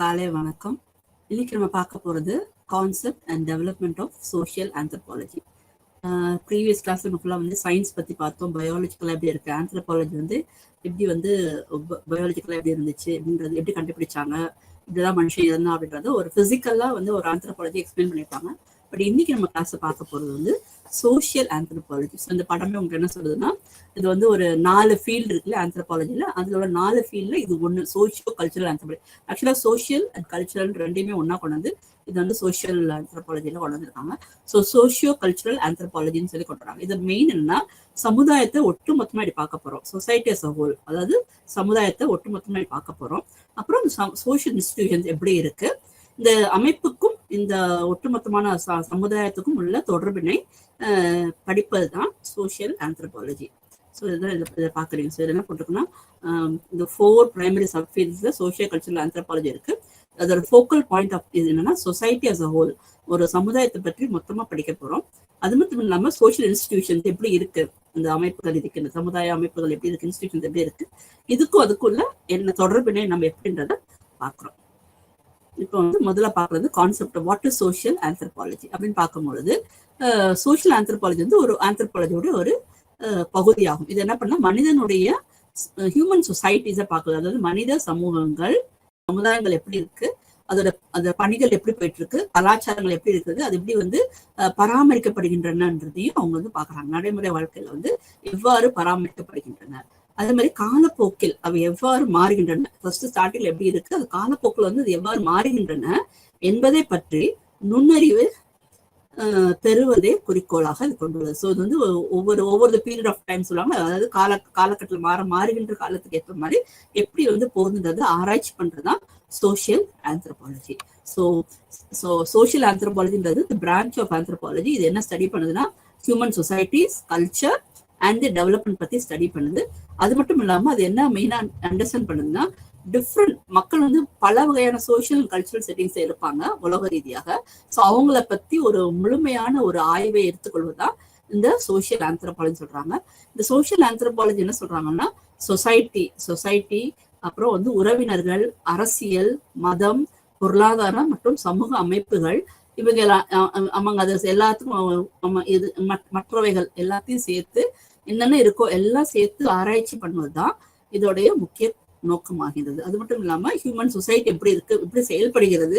காலை வணக்கம். இன்னைக்கு நம்ம பார்க்க போகிறது concept and development of social anthropology. Previous கிளாஸ்ல நம்ம ஃபுல்லாக வந்து சயின்ஸ் பற்றி பார்த்தோம். பயாலஜிக்கலாக எப்படி இருக்குது, ஆந்த்ரோபாலஜி வந்து எப்படி வந்து பயாலஜிக்கலாக எப்படி இருந்துச்சு அப்படின்றது, எப்படி கண்டுபிடிச்சாங்க, இப்படிதான் மனுஷன் இருந்தா அப்படின்றது ஒரு ஃபிசிக்கலாக வந்து ஒரு ஆந்த்ரோபாலஜி எக்ஸ்பிளைன் பண்ணியிருப்பாங்க. பட் இன்னைக்கு நம்ம கிளாஸை பார்க்க போகிறது வந்து சோஷியல் ஆந்த்ரோபாலஜி. ஸோ இந்த படமே உங்களுக்கு என்ன சொல்லுதுன்னா, இது வந்து ஒரு 4 ஃபீல்டு இருக்குல்ல ஆந்த்ரோபாலஜியில், அதோட 4 ஃபீல்டில் இது ஒன்று சோஷியோ கல்ச்சுரல் ஆந்த்ரோபாலஜி. ஆக்சுவலாக சோஷியல் அண்ட் கல்ச்சுரல் ரெண்டுமே ஒன்றா கொண்டு வந்து இது வந்து சோஷியல் ஆந்த்ரோபாலஜியில் கொண்டு வந்திருக்காங்க. ஸோ சோஷியோ கல்ச்சுரல் ஆந்த்ரோபாலஜின்னு சொல்லி கொண்டு வராங்க. இது மெயின் என்னன்னா, சமுதாயத்தை ஒட்டுமொத்தமாக இப்படி பார்க்க போகிறோம். சொசைட்டி அஸ் அ ஹோல், அதாவது சமுதாயத்தை ஒட்டுமொத்தமாக இப்படி பார்க்க போகிறோம். அப்புறம் சோஷியல் இன்ஸ்டிடியூஷன்ஸ் எப்படி இருக்கு, இந்த அமைப்புக்கும் இந்த ஒட்டுமொத்தமான சமுதாயத்துக்கும் உள்ள தொடர்பினை படிப்பது தான் சோஷியல் ஆந்த்ரோபாலஜி. ஸோ இதுதான் இதை பார்க்குறீங்க. ஸோ இதெல்லாம் போட்டிருக்குன்னா, இந்த 4 பிரைமரி சப்ஃபீல்ட்ஸில் சோஷியல் கல்ச்சுரல் ஆந்த்ரோபாலஜி இருக்கு. அதோட ஃபோக்கல் பாயிண்ட் ஆஃப் இது என்னன்னா, சொசைட்டி அஸ் அ ஹோல், ஒரு சமுதாயத்தை பற்றி மொத்தமாக படிக்க போகிறோம். அது மட்டும் இல்லாமல் சோஷியல் இன்ஸ்டிடியூஷன்ஸ் எப்படி இருக்கு, இந்த அமைப்புகள் இருக்கு, இந்த சமுதாய அமைப்புகள் எப்படி இருக்கு, இன்ஸ்டிடியூஷன்ஸ் எப்படி இருக்கு, இதுக்கும் அதுக்குள்ள என்ன தொடர்பினை நம்ம எப்படின்றத பார்க்குறோம். இப்போ வந்து முதல்ல பார்க்கறது concept what is social anthropology அப்படின்னு பார்க்கும்பொழுது, சோஷியல் ஆந்த்ரோபாலஜி வந்து ஒரு ஆந்த்ரோபாலஜியோட ஒரு பகுதியாகும். இது என்ன பண்ணா, மனிதனுடைய ஹியூமன் சொசைட்டிஸை பார்க்குறது, அதாவது மனித சமூகங்கள், சமுதாயங்கள் எப்படி இருக்கு, அதோட பணிகள் எப்படி போயிட்டு இருக்கு, கலாச்சாரங்கள் எப்படி இருக்குது, அது எப்படி வந்து பராமரிக்கப்படுகின்றனன்றதையும் அவங்க வந்து பார்க்குறாங்க. நடைமுறை வாழ்க்கையில வந்து எவ்வாறு பராமரிக்கப்படுகின்றன, அதே மாதிரி காலப்போக்கில் அவை எவ்வாறு மாறுகின்றன, ஃபர்ஸ்ட் ஸ்டார்டிங்ல எப்படி இருக்கு, அது காலப்போக்கில் வந்து அது எவ்வாறு மாறுகின்றன என்பதை பற்றி நுண்ணறிவு பெறுவதே குறிக்கோளாக இது கொண்டுள்ளது. ஸோ இது வந்து ஒவ்வொரு பீரியட் ஆஃப் டைம் சொல்லுவாங்க, அதாவது காலகட்டத்தில் மாறுகின்ற காலத்துக்கு ஏற்ற மாதிரி எப்படி வந்து போகுதுன்றது ஆராய்ச்சி பண்றதுதான் சோஷியல் ஆந்த்ரோபாலஜி. ஸோ சோஷியல் ஆந்த்ரோபாலஜின்றது பிரான்ச் ஆஃப் ஆந்த்ரோபாலஜி. இது என்ன ஸ்டடி பண்ணுதுன்னா, human societies, culture and development பத்தி ஸ்டடி பண்ணுது. அது மட்டும் இல்லாம அது என்ன மெயினா அண்டர்ஸ்டாண்ட் பண்ணுதுன்னா, டிஃப்ரெண்ட் மக்கள் வந்து பல வகையான சோஷியல் அண்ட் கல்ச்சுரல் செட்டிங்ஸ் இருப்பாங்க உலக ரீதியாக. ஸோ அவங்கள பத்தி ஒரு முழுமையான ஒரு ஆய்வை எடுத்துக்கொள்வதுதான் இந்த சோஷியல் ஆந்த்ரோபாலஜி சொல்றாங்க. இந்த சோஷியல் ஆந்த்ரோபாலஜி என்ன சொல்றாங்கன்னா, சொசைட்டி அப்புறம் வந்து உறவினர்கள், அரசியல், மதம், பொருளாதாரம் மற்றும் சமூக அமைப்புகள், இவங்க அவங்க அது எல்லாத்துக்கும் இது மற்றவைகள் எல்லாத்தையும் சேர்த்து என்னென்ன இருக்கோ எல்லாம் சேர்த்து ஆராய்ச்சி பண்ணுவதுதான் இதோடைய முக்கிய நோக்கமாகிறது. அது மட்டும் இல்லாம ஹியூமன் சொசைட்டி எப்படி இருக்கு, எப்படி செயல்படுகிறது,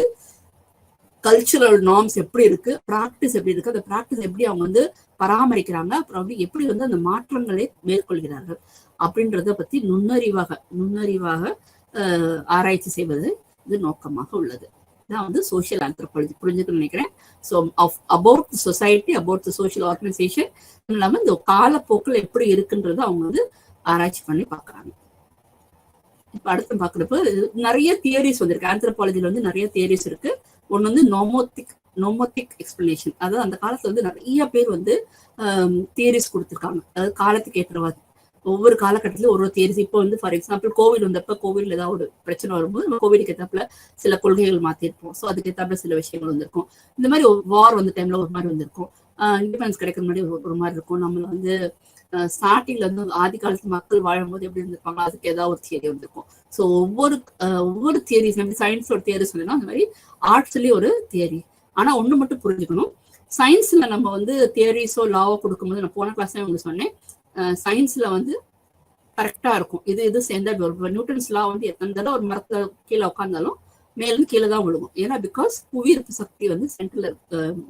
கல்ச்சுரல் நார்ம்ஸ் எப்படி இருக்கு, பிராக்டிஸ் எப்படி இருக்கு, அந்த பிராக்டிஸ் எப்படி அவங்க வந்து பராமரிக்கிறாங்க, அப்புறம் வந்து எப்படி வந்து அந்த மாற்றங்களை மேற்கொள்கிறார்கள் அப்படின்றத பத்தி நுண்ணறிவாக ஆராய்ச்சி செய்வது இது நோக்கமாக உள்ளது. இதான் வந்து சோஷியல் ஆந்த்ரோபாலஜி. புரிஞ்சுக்கணும்னு நினைக்கிறேன். So about society, about social organisation இல்லாம இந்த காலப்போக்கில் எப்படி இருக்குன்றது அவங்க வந்து ஆராய்ச்சி பண்ணி பார்க்குறாங்க. இப்போ அடுத்து பார்க்குறப்ப நிறைய தியரிஸ் வந்திருக்கு. ஆந்த்ரோபாலஜில வந்து நிறைய தியரிஸ் இருக்கு. ஒன்று வந்து நோமோத்திக் எக்ஸ்பிளனேஷன், அதாவது அந்த காலத்துல வந்து நிறைய பேர் வந்து தியரிஸ் கொடுத்துருக்காங்க. அதாவது காலத்துக்கு ஏற்றவாது ஒவ்வொரு காலகட்டத்திலும் ஒரு தியரிஸ். இப்போ வந்து ஃபார் எக்ஸாம்பிள் கோவிட் வந்தப்ப, கோவிட்ல ஏதாவது ஒரு பிரச்சனை வரும்போது நம்ம கோவிடுக்கு ஏற்றாப்புல சில கொள்கைகள் மாத்திருப்போம். ஸோ அதுக்கு ஏற்றாப்புல சில விஷயங்கள் வந்திருக்கும். இந்த மாதிரி வார் வந்த டைம்ல ஒரு மாதிரி வந்திருக்கும், இண்டிபெண்டன்ஸ் கிடைக்கிற மாதிரி ஒரு மாதிரி இருக்கும். நம்மள வந்து ஸ்டார்டிங்ல வந்து ஆதி காலத்து மக்கள் வாழும்போது எப்படி இருந்திருப்பாங்க, அதுக்கு ஏதாவது ஒரு தியரி வந்திருக்கும். ஸோ ஒவ்வொரு தியரிஸ், நம்ம சயின்ஸோட தியரி சொல்லணும், அந்த மாதிரி ஆர்ட்ஸ்லயும் ஒரு தியரி. ஆனா ஒண்ணு மட்டும் புரிஞ்சுக்கணும், சயின்ஸ்ல நம்ம வந்து தியரிஸோ லாவோ கொடுக்கும்போது, நான் போன கிளாஸ்ல உங்களுக்கு சொன்னேன், சயின்ஸ்ல வந்து கரெக்டா இருக்கும். இது சேர்ந்தா நியூட்டன்ஸ் லா வந்து எத்தனை தடவை ஒரு மரத்துல கீழே உட்காந்தாலும் மேலும் கீழே தான் விழுகும். ஏன்னா பிகாஸ் புவியீர்ப்பு சக்தி வந்து சென்ட்ரல்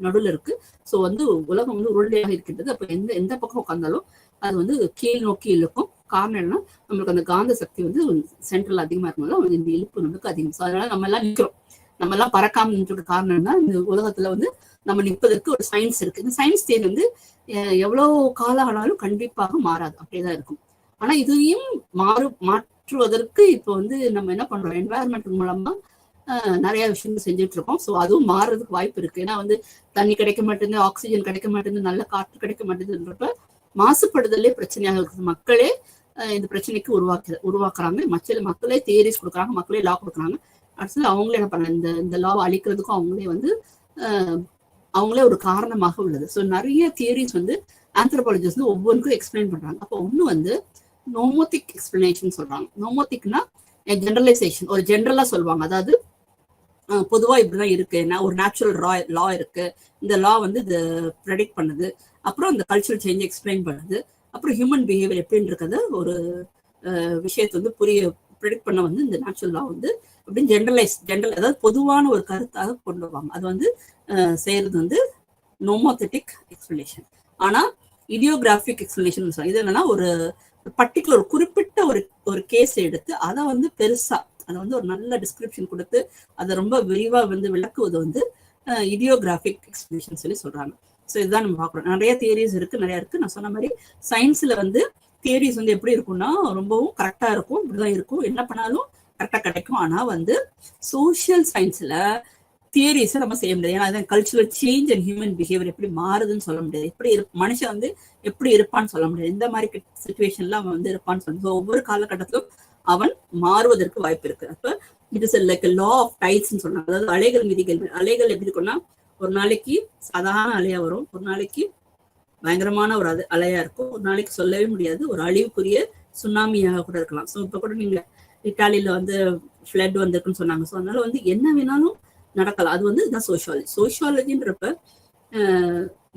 நடுவில் இருக்கு. ஸோ வந்து உலகம் வந்து உருண்டையாக இருக்கின்றது. அப்போ எந்த பக்கம் உட்காந்தாலும் அது வந்து கீழ் நோக்கி இழுக்கும். காரணம் என்னன்னா, நம்மளுக்கு அந்த காந்த சக்தி வந்து சென்ட்ரல் அதிகமா இருக்கும்போது இந்த இழுப்பு நம்மளுக்கு அதிகம். ஸோ அதனால நம்ம எல்லாம் நிற்கிறோம், நம்ம எல்லாம் பறக்காம நின்றுக்க காரணம் என்ன, இந்த உலகத்துல வந்து நம்ம நிற்பதற்கு ஒரு சயின்ஸ் இருக்கு. இந்த சயின்ஸ் தேர்வு வந்து எவ்வளவு காலம் ஆனாலும் கண்டிப்பாக மாறாது, அப்படியேதான் இருக்கும். ஆனா இதையும் மாற்றுவதற்கு இப்போ வந்து நம்ம என்ன பண்றோம், என்வாயர்மெண்ட் மூலமா நிறைய விஷயங்கள் செஞ்சுட்டு இருக்கோம். ஸோ அதுவும் மாறுறதுக்கு வாய்ப்பு இருக்கு. ஏன்னா வந்து தண்ணி கிடைக்க மாட்டேங்குது, ஆக்சிஜன் கிடைக்க மாட்டேங்குது, நல்ல காற்று கிடைக்க மாட்டேங்குதுன்றப்ப மாசுபடுதலே பிரச்சனையாக இருக்குது. மக்களே இந்த பிரச்சனைக்கு உருவாக்குறாங்க. மக்களே தியரிஸ் கொடுக்குறாங்க, மக்களே லா கொடுக்குறாங்க. அடுத்தது அவங்களே என்ன பண்ண, இந்த லாவை அழிக்கிறதுக்கும் அவங்களே வந்து அவங்களே ஒரு காரணமாக உள்ளது. ஸோ நிறைய தியரிஸ் வந்து ஆந்த்ரோபாலஜிஸ்ட் வந்து ஒவ்வொன்றுக்கும் எக்ஸ்பிளைன் பண்றாங்க. அப்போ ஒண்ணு வந்து நோமோத்திக் எக்ஸ்பிளனேஷன் சொல்றாங்க. நோமோத்திக்னா ஜெனரலைசேஷன், ஒரு ஜெனரலா சொல்லுவாங்க. அதாவது பொதுவா இப்படிதான் இருக்கு, ஒரு நேச்சுரல் லா இருக்கு, இந்த லா வந்து இது ப்ரெடிக்ட் பண்ணுது, அப்புறம் இந்த கல்ச்சரல் சேஞ்ச் எக்ஸ்பிளைன் பண்ணுது, அப்புறம் ஹியூமன் பிஹேவியர் எப்படின்னு இருக்கிறத ஒரு விஷயத்தை வந்து ப்ரெடிக்ட் பண்ண வந்து இந்த நேச்சுரல் லா வந்து அப்படின்னு ஜென்ரல் அதாவது பொதுவான ஒரு கருத்தாக கொண்டு வருவாங்க. அது வந்து செய்யறது வந்து நோமோதெட்டிக் எக்ஸ்பிளனேஷன். ஆனா இடியோகிராபிக் எக்ஸ்பிளனேஷன் இது என்னன்னா ஒரு பர்டிகுலர் குறிப்பிட்ட ஒரு கேஸ் எடுத்து அதை வந்து பெருசா அதை வந்து ஒரு நல்ல டிஸ்கிரிப்ஷன் கொடுத்து அதை ரொம்ப விரிவா வந்து விளக்குவது வந்து இடியோகிராபிக் எக்ஸ்பிளனேஷன் சொல்லி சொல்றாங்க. ஸோ இதுதான் நம்ம பார்க்குறோம். நிறைய தியரிஸ் இருக்கு, நிறைய இருக்கு. நான் சொன்ன மாதிரி சயின்ஸ்ல வந்து தியரிஸ் வந்து எப்படி இருக்கும்னா ரொம்பவும் கரெக்டா இருக்கும், இப்படிதான் இருக்கும், என்ன பண்ணாலும் கரெக்டா கிடைக்கும். ஆனா வந்து சோசியல் சயின்ஸ்ல தியரிஸை நம்ம செய்ய முடியாது. ஏன்னா அதான் cultural change and human behaviour எப்படி மாறுதுன்னு சொல்ல முடியாது, எப்படி மனுஷன் வந்து எப்படி இருப்பான்னு சொல்ல முடியாது, இந்த மாதிரி சிச்சுவேஷன்ல அவன் வந்து இருப்பான்னு சொல்ல. ஒவ்வொரு காலகட்டத்திலும் அவன் மாறுவதற்கு வாய்ப்பு இருக்கு. அப்ப it is like law of டைட்ஸ்ன்னு சொல்றாங்க. அதாவது அலைகள் விதிகள். அலைகள் எப்படி இருக்கும்னா ஒரு நாளைக்கு சாதாரண அலையா வரும், ஒரு நாளைக்கு பயங்கரமான ஒரு அலையா இருக்கும், ஒரு நாளைக்கு சொல்லவே முடியாது ஒரு அழிவுக்குரிய சுனாமியாக கூட இருக்கலாம். ஸோ இப்ப கூட நீங்க இட்டாலியில வந்து ஃபிளட் வந்திருக்குன்னு சொன்னாங்க. ஸோ அதனால வந்து என்ன வேணாலும் நடக்கலாம். அது வந்து இதுதான் சோஷியாலஜின்றப்ப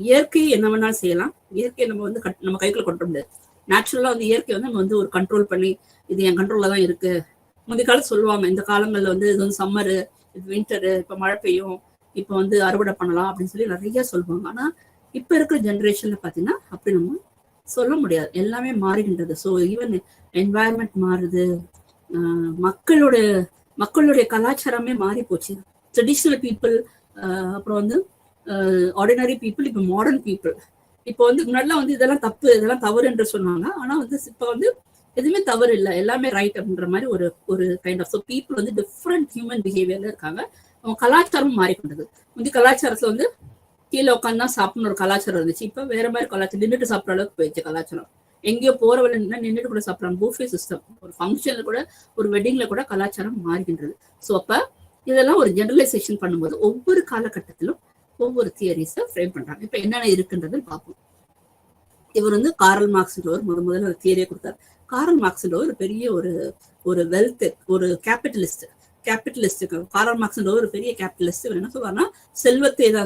இயற்கை என்ன வேணாலும் செய்யலாம். இயற்கையை நம்ம வந்து நம்ம கைக்குள்ள கொண்டு முடியாது. நேச்சுரலா வந்து இயற்கை வந்து நம்ம வந்து ஒரு கண்ட்ரோல் பண்ணி இது என் கண்ட்ரோல்ல தான் இருக்கு. முந்தைய காலம் சொல்லுவாங்க இந்த காலங்கள்ல வந்து இது வந்து சம்மரு, இது வின்டரு, இப்ப மழை பெய்யும், இப்ப வந்து அறுவடை பண்ணலாம் அப்படின்னு சொல்லி நிறைய சொல்லுவாங்க. ஆனா இப்ப இருக்கிற ஜென்ரேஷன்ல பாத்தீங்கன்னா அப்படி நம்ம சொல்ல முடியாது, எல்லாமே மாறுகின்றது. ஸோ ஈவன் என்வாயர்மெண்ட் மாறுது, மக்களுடைய கலாச்சாரமே மாறி போச்சு. ட்ரெடிஷ்னல் பீப்புள், அப்புறம் வந்து ஆர்டினரி பீப்புள், இப்போ மாடர்ன் பீப்புள். இப்போ வந்து முன்னாடிலாம் வந்து இதெல்லாம் தப்பு, இதெல்லாம் தவறு என்று சொன்னாங்க. ஆனா வந்து இப்போ வந்து எதுவுமே தவறு இல்லை, எல்லாமே ரைட் அப்படின்ற மாதிரி ஒரு கைண்ட் ஆஃப். ஸோ பீப்புள் வந்து டிஃப்ரெண்ட் ஹியூமன் பிஹேவியர்ல இருக்காங்க. அவங்க கலாச்சாரம் மாறிக்கொண்டது. முந்தைய கலாச்சாரத்துல வந்து கீழே உட்காந்து தான் சாப்பிடணும் ஒரு கலாச்சாரம் இருந்துச்சு. இப்போ வேற மாதிரி கலாச்சாரம், நின்றுட்டு சாப்பிட்ற அளவுக்கு போயிடுச்சு கலாச்சாரம். எங்கேயோ போறவங்க நின்றுட்டு கூட சாப்பிடலாம், பூஃபே சிஸ்டம். ஒரு ஃபங்க்ஷன்ல கூட, ஒரு வெட்டிங்ல கூட கலாச்சாரம் மாறுகின்றது. ஸோ அப்ப இதெல்லாம் ஒரு ஜெனரலைசேஷன் பண்ணும்போது ஒவ்வொரு காலகட்டத்திலும் ஒவ்வொரு தியரிஸை ஃப்ரேம் பண்றாங்க. இப்ப என்னென்ன இருக்குன்றது பார்ப்போம். இவர் வந்து காரல் மார்க்ஸ்ன்றவர் முதல்ல ஒரு தியரியை கொடுத்தார். காரல் மார்க்ஸ்ன்றவர் ஒரு பெரிய ஒரு வெல்த், ஒரு கேபிட்டலிஸ்ட். காரல் மார்க்ஸ்ன்றவர் ஒரு பெரிய கேபிட்டலிஸ்ட். இவர் என்ன சொல்றாருன்னா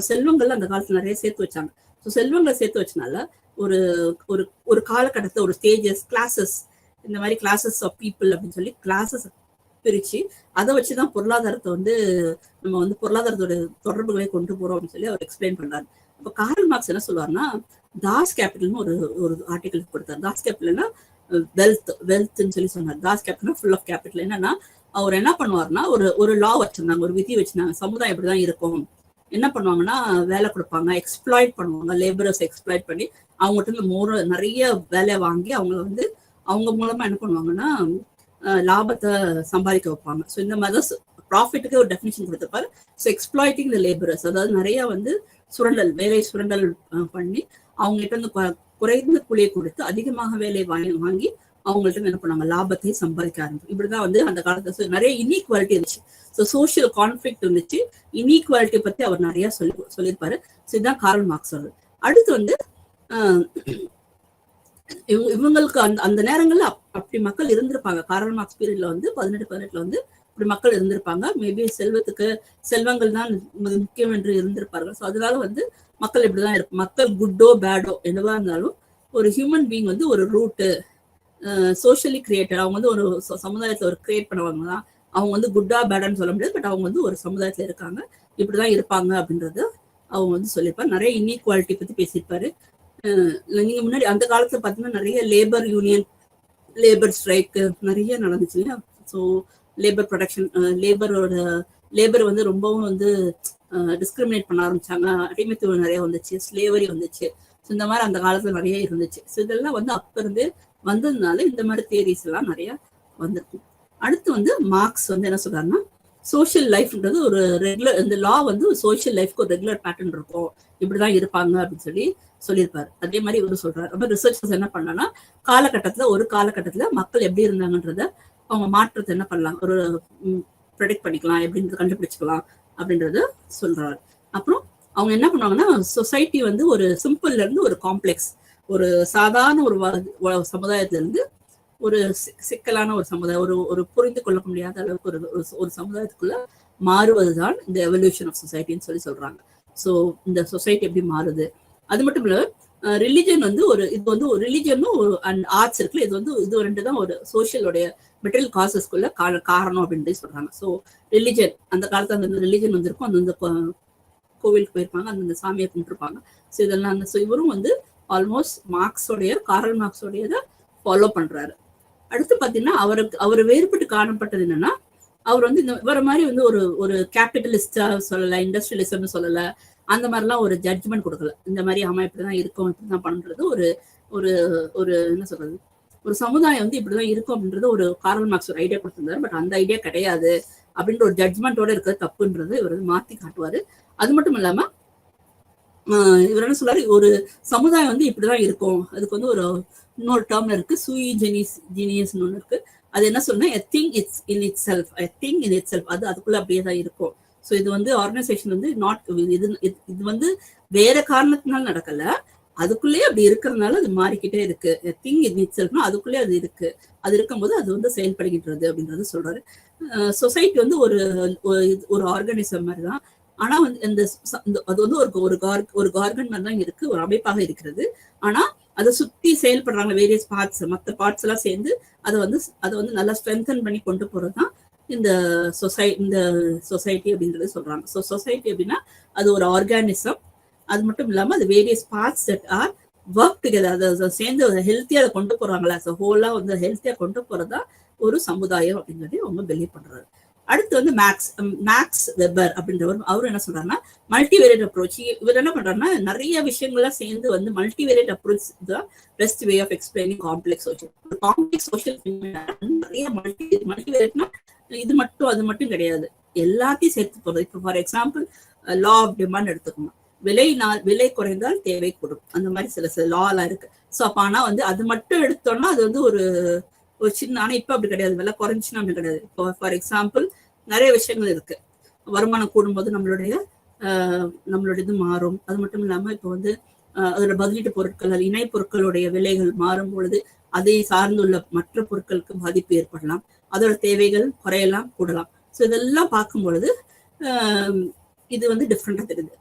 செல்வங்கள் அந்த காலத்துல நிறைய சேர்த்து வச்சாங்க. ஸோ செல்வங்களை சேர்த்து வச்சனால ஒரு ஒரு காலகட்டத்தை ஒரு ஸ்டேஜஸ், கிளாஸஸ், இந்த மாதிரி கிளாஸஸ் ஆஃப் பீப்புள் அப்படின்னு சொல்லி கிளாஸஸ் பிரிச்சு அதை வச்சுதான் பொருளாதாரத்தை வந்து நம்ம வந்து பொருளாதாரத்தோட தொடர்புகளை கொண்டு போறோம் அப்படின்னு சொல்லி அவர் எக்ஸ்பிளைன் பண்றாரு. அப்ப காரல் மார்க்ஸ் என்ன சொல்லுவாருன்னா தாஸ் கேபிட்டல்னு ஒரு ஆர்டிகல் கொடுத்தாரு. தாஸ் கேபிட்டல்னா வெல்த்ன்னு சொல்லி சொன்னார். தாஸ் கேபிட்டல்னா ஃபுல் ஆஃப் கேபிட்டல். என்னன்னா அவர் என்ன பண்ணுவாருன்னா ஒரு லா வச்சிருந்தாங்க, ஒரு விதி வச்சிருந்தாங்க. சமுதாயம் இப்படிதான் இருக்கும். என்ன பண்ணுவாங்கன்னா வேலை கொடுப்பாங்க, எக்ஸ்ப்ளாய்ட் பண்ணுவாங்க, லேபரர்ஸ் எக்ஸ்ப்ளாய்ட் பண்ணி அவங்ககிட்ட இருந்து நிறைய வேலை வாங்கி அவங்கள வந்து அவங்க மூலமா என்ன பண்ணுவாங்கன்னா லாபத்தை சம்பாதிக்க வைப்பாங்க. ஸோ இந்த மாதிரி தான் ப்ராஃபிட்டுக்கு ஒரு டெஃபினிஷன் கொடுத்துருப்பாரு. ஸோ எக்ஸ்ப்ளாய்டிங் த லேபரர்ஸ், அதாவது நிறைய வந்து வேலை சுரண்டல் பண்ணி அவங்ககிட்ட இருந்து குறைந்த கூலியை கொடுத்து அதிகமாக வேலை வாங்கி அவங்கள்ட்ட என்ன பண்ணாங்க, லாபத்தை சம்பாதிக்க ஆரம்பிச்சு. இப்படிதான் வந்து அந்த காலத்துல நிறைய இன்இக்வாலிட்டி இருந்துச்சு. ஸோ சோசியல் கான்ஃபிளிக்ட் இருந்துச்சு. இன்இக்வாலிட்டி பத்தி அவர் நிறைய சொல்லியிருப்பாரு. ஸோ இதுதான் காரல் மார்க்ஸ். அடுத்து வந்து இவங்களுக்கு அந்த நேரங்கள்ல அப்படி மக்கள் இருந்திருப்பாங்க. காரல் மார்க்ஸ் பீரியட்ல வந்து 1818 வந்து இப்படி மக்கள் இருந்திருப்பாங்க. மேபி செல்வங்கள் தான் முக்கியம் என்று இருந்திருப்பார்கள். ஸோ அதனால வந்து மக்கள் இப்படிதான் இருக்கும். மக்கள் குட்டோ பேடோ எதுவா இருந்தாலும் ஒரு ஹியூமன் பீயிங் வந்து ஒரு ரூட்டு, சோஷியலி கிரியேட்டட். அவங்க வந்து ஒரு சமுதாயத்துல ஒரு கிரியேட் பண்ணுவாங்க தான். அவங்க வந்து குட்டா பேடான்னு சொல்ல முடியாது, பட் அவங்க வந்து ஒரு சமுதாயத்துல இருக்காங்க, இப்படிதான் இருப்பாங்க அப்படின்றத அவங்க வந்து சொல்லியிருப்பாரு. நிறைய இன்இக்வாலிட்டி பத்தி பேசியிருப்பாரு. நீங்க முன்னாடி அந்த காலத்துல பாத்தீங்கன்னா நிறைய லேபர் யூனியன், லேபர் ஸ்ட்ரைக் நிறைய நடந்துச்சு இல்லையா. ஸோ லேபர் ப்ரொடக்ஷன், லேபர் வந்து ரொம்பவும் வந்து டிஸ்கிரிமினேட் பண்ண ஆரம்பிச்சாங்க. அடிமைத்துவம் நிறைய வந்துச்சு, ஸ்லேவரி வந்துச்சு. ஸோ இந்த மாதிரி அந்த காலத்துல நிறைய இருந்துச்சு. ஸோ இதெல்லாம் வந்து அப்ப இருந்து வந்ததுனால இந்த மாதிரி தியரிஸ் எல்லாம் நிறைய வந்திருக்கும். அடுத்து வந்து மார்க்ஸ் வந்து என்ன சொல்றாருன்னா சோசியல் லைஃப்ன்றது ஒரு ரெகுலர், இந்த லா வந்து சோசியல் லைஃப்க்கு ஒரு ரெகுலர் பேட்டர்ன் இருக்கும், இப்படிதான் இருப்பாங்க அப்படின்னு சொல்லியிருப்பாரு. அதே மாதிரி இவரு சொல்றாரு. ரொம்ப ரிசர்ச்சர்ஸ் என்ன பண்ணாங்கன்னா ஒரு காலகட்டத்துல மக்கள் எப்படி இருந்தாங்கன்றத அவங்க மாற்றத்தை என்ன பண்ணலாம், ஒரு ப்ரெடிக்ட் பண்ணிக்கலாம், எப்படின்றத கண்டுபிடிச்சுக்கலாம் அப்படின்றத சொல்றாரு. அப்புறம் அவங்க என்ன பண்ணுவாங்கன்னா சொசைட்டி வந்து ஒரு சிம்பிள்ல இருந்து ஒரு காம்ப்ளெக்ஸ், ஒரு சாதாரண ஒரு சமுதாயத்துல இருந்து ஒரு சிக்கலான ஒரு சமுதாயம், ஒரு புரிந்து கொள்ள முடியாத அளவுக்கு ஒரு சமுதாயத்துக்குள்ள மாறுவதுதான் இந்த எவல்யூஷன் ஆஃப் சொசைட்டின்னு சொல்றாங்க. ஸோ இந்த சொசைட்டி எப்படி மாறுது, அது மட்டும் இல்ல ரிலிஜன் வந்து இது வந்து ஒரு ரிலிஜனும் அண்ட் ஆர்ட்ஸ் இருக்குல்ல, இது ரெண்டு தான் ஒரு சோஷியலோடைய மெட்டீரியல் காசஸ்க்குள்ள காரணம் அப்படின்னு சொல்றாங்க. ஸோ ரிலிஜன் அந்த காலத்துல அந்த ரிலிஜன் வந்திருக்கும், அந்த கோவிலுக்கு போயிருப்பாங்க, அந்த சாமியை கும்பிட்டுருப்பாங்க. ஸோ இதெல்லாம் ஸோ இவரும் வந்து ஆல்மோஸ்ட் காரல் மார்க்ஸோடைய ஃபாலோ பண்றாரு. அடுத்து பாத்தீங்கன்னா அவர் வேறுபட்டு காணப்பட்டது என்னன்னா, அவர் வந்து இவர மாதிரி வந்து ஒரு கேபிட்டலிஸ்டா சொல்லல, இண்டஸ்ட்ரியலிசம்னு சொல்லல, அந்த மாதிரிலாம் ஒரு ஜட்ஜ்மெண்ட் கொடுக்கல. இந்த மாதிரி இப்படிதான் இருக்கும், இப்படிதான் பண்றது ஒரு ஒரு ஒரு என்ன சொல்றது, ஒரு சமுதாயம் வந்து இப்படிதான் இருக்கும் அப்படின்றது ஒரு காரல் மார்க்ஸ் ஒரு ஐடியா கொடுத்திருந்தாரு. பட் அந்த ஐடியா கிடையாது அப்படின்ற ஒரு ஜட்ஜ்மெண்டோட இருக்கிறது தப்புன்றது இவர் வந்து மாத்தி காட்டுவாரு. அது மட்டும் இல்லாம இவர் என்ன சொல்றாரு, ஒரு சமுதாயம் வந்து இப்படிதான் இருக்கும், அதுக்கு வந்து இன்னொரு டேர்ம்ல இருக்கு, சூயி ஜீனியஸ்னு ஒண்ணு இருக்கு. அது என்ன சொன்னா, a thing it's in itself, a thing in itself, அது அதுக்குள்ள அப்படியே தான் இருக்கும். ஸோ இது வந்து ஆர்கனைசேஷன் வந்து இது வந்து வேற காரணத்தினால நடக்கல, அதுக்குள்ளேயே அப்படி இருக்கிறதுனால அது மாறிக்கிட்டே இருக்கு. திங் இன் இட் செல்ஃப்னா அதுக்குள்ளே அது இருக்கு, அது இருக்கும்போது அது வந்து செயல்படுகின்றது அப்படின்றது சொல்றாரு. சொசைட்டி வந்து ஒரு ஆர்கானிசம் மாதிரி தான். ஆனா வந்து அது வந்து ஒரு கார்கன் மாதிரி தான் இருக்கு, ஒரு அமைப்பாக இருக்கிறது. ஆனா அதை சுத்தி செயல்படுறாங்க வேரியஸ் பார்ட்ஸ், மற்ற பார்ட்ஸ் எல்லாம் சேர்ந்து அதை வந்து நல்லா ஸ்ட்ரென்தன் பண்ணி கொண்டு போறதுதான் இந்த சொசைட்டி அப்படின்றது சொல்றாங்க. ஸோ சொசைட்டி அப்படின்னா அது ஒரு ஆர்கானிசம், அது மட்டும் இல்லாம அது various parts that R work together, அதை சேர்ந்து ஹெல்த்தியா அதை கொண்டு போறாங்களா, ஹோலா வந்து ஹெல்த்தியா கொண்டு போறதா ஒரு சமுதாயம் அப்படின்னு சொல்லி அவங்க பிலீவ் பண்றாரு. அடுத்து வந்து மேக்ஸ் வெபர் அப்படின்றவர், அவரு என்ன சொல்றாருன்னா மல்டிவேரியட் அப்ரோச். இவர் என்ன பண்றாருன்னா நிறைய விஷயங்கள்லாம் சேர்ந்து வந்து மல்டிவேரியட் அப்ரோச் தான் best way of explaining complex social. Complex social நிறைய மல்டிவேரியட்னா இது மட்டும் அது மட்டும் கிடையாது, எல்லாத்தையும் சேர்த்து போறது. இப்போ for example law of demand எடுத்துக்கணும், விலை குறைந்தால் தேவை கூடும், அந்த மாதிரி சில லா எல்லாம் இருக்கு. ஸோ அப்ப ஆனா வந்து அது மட்டும் எடுத்தோம்னா அது வந்து ஒரு சின்ன, ஆனா இப்ப அப்படி கிடையாது, விலை குறைஞ்சுன்னா அப்படி கிடையாது. இப்போ ஃபார் எக்ஸாம்பிள் நிறைய விஷயங்கள் இருக்கு, வருமானம் கூடும்போது நம்மளுடைய இது மாறும். அது மட்டும் இல்லாம இப்போ வந்து அதோட பதிலீட்டு பொருட்கள், இணை பொருட்களுடைய விலைகள் மாறும் பொழுது அதை சார்ந்துள்ள மற்ற பொருட்களுக்கு பாதிப்பு ஏற்படலாம், அதோட தேவைகள் குறையலாம் கூடலாம். ஸோ இதெல்லாம் பார்க்கும் பொழுது இது வந்து டிஃப்ரெண்டா தெரியுது.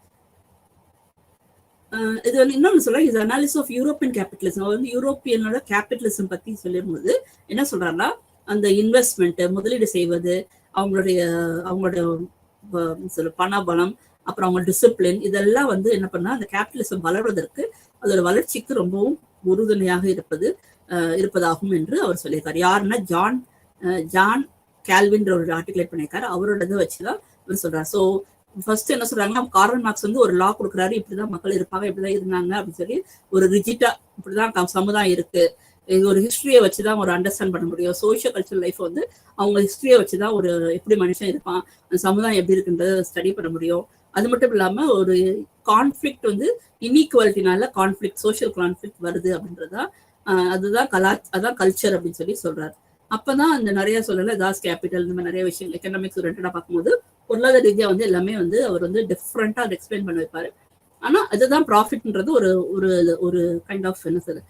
இது வந்து இன்னொன்னு சொல்றேன், இது அனாலிசிஸ் ஆஃப் யூரோப்பியன் கேபிட்டலிசம். வந்து யூரோப்பியனோட கேபிட்டலிசம் பத்தி சொல்லும்போது என்ன சொல்றாருன்னா, அந்த இன்வெஸ்ட்மெண்ட் முதலீடு செய்வது, அவங்களோட பண பலம், அப்புறம் அவங்க டிசிப்ளின், இதெல்லாம் வந்து என்ன பண்ணா அந்த கேபிட்டலிசம் வளர்வதற்கு அதோட வளர்ச்சிக்கு ரொம்பவும் உறுதுணையாக இருப்பதாகும் என்று அவர் சொல்லியிருக்காரு. யாருன்னா ஜான் கேல்வின் ஒரு ஆர்டிகுலேட் பண்ணியிருக்காரு, அவரோட இதை வச்சுதான் இவர் சொல்றாரு. ஸோ ஃபர்ஸ்ட் என்ன சொல்றாங்கன்னா, கார்ல் மார்க்ஸ் வந்து ஒரு லா கொடுக்குறாரு, இப்படிதான் மக்கள் இருப்பாங்க, இப்படிதான் இருந்தாங்க அப்படின்னு சொல்லி ஒரு ரிஜிட்டா இப்படிதான் சமுதாயம் இருக்கு, இது ஒரு ஹிஸ்டரியை வச்சுதான் ஒரு அண்டர்ஸ்டாண்ட் பண்ண முடியும். சோஷியல் கல்ச்சரல் லைஃப் வந்து அவங்க ஹிஸ்டரியை வச்சுதான் ஒரு எப்படி மனுஷன் இருப்பான், அந்த சமுதாயம் எப்படி இருக்குன்றத ஸ்டடி பண்ண முடியும். அது மட்டும் இல்லாம ஒரு கான்ஃபிளிக்ட் வந்து இன்இக்வாலிட்டினால சோஷியல் கான்ஃபிளிக்ட் வருது அப்படின்றதா, அதான் கல்ச்சர் அப்படின்னு சொல்லி சொல்றாரு. அப்பதான் அந்த நிறைய சொல்லல தாஸ் கேபிட்டல், இந்த மாதிரி நிறைய விஷயங்கள் எக்கனாமிக்ஸ் ரிலேட்டடா பார்க்கும்போது பொருளாதார ரீதியா வந்து எல்லாமே வந்து அவர் வந்து டிஃப்ரெண்டா அதை எக்ஸ்பிளைன் பண்ண வைப்பாரு. ஆனா அதுதான் ப்ராஃபிட்ன்றது ஒரு கைண்ட் ஆஃப் என்ன சொல்றது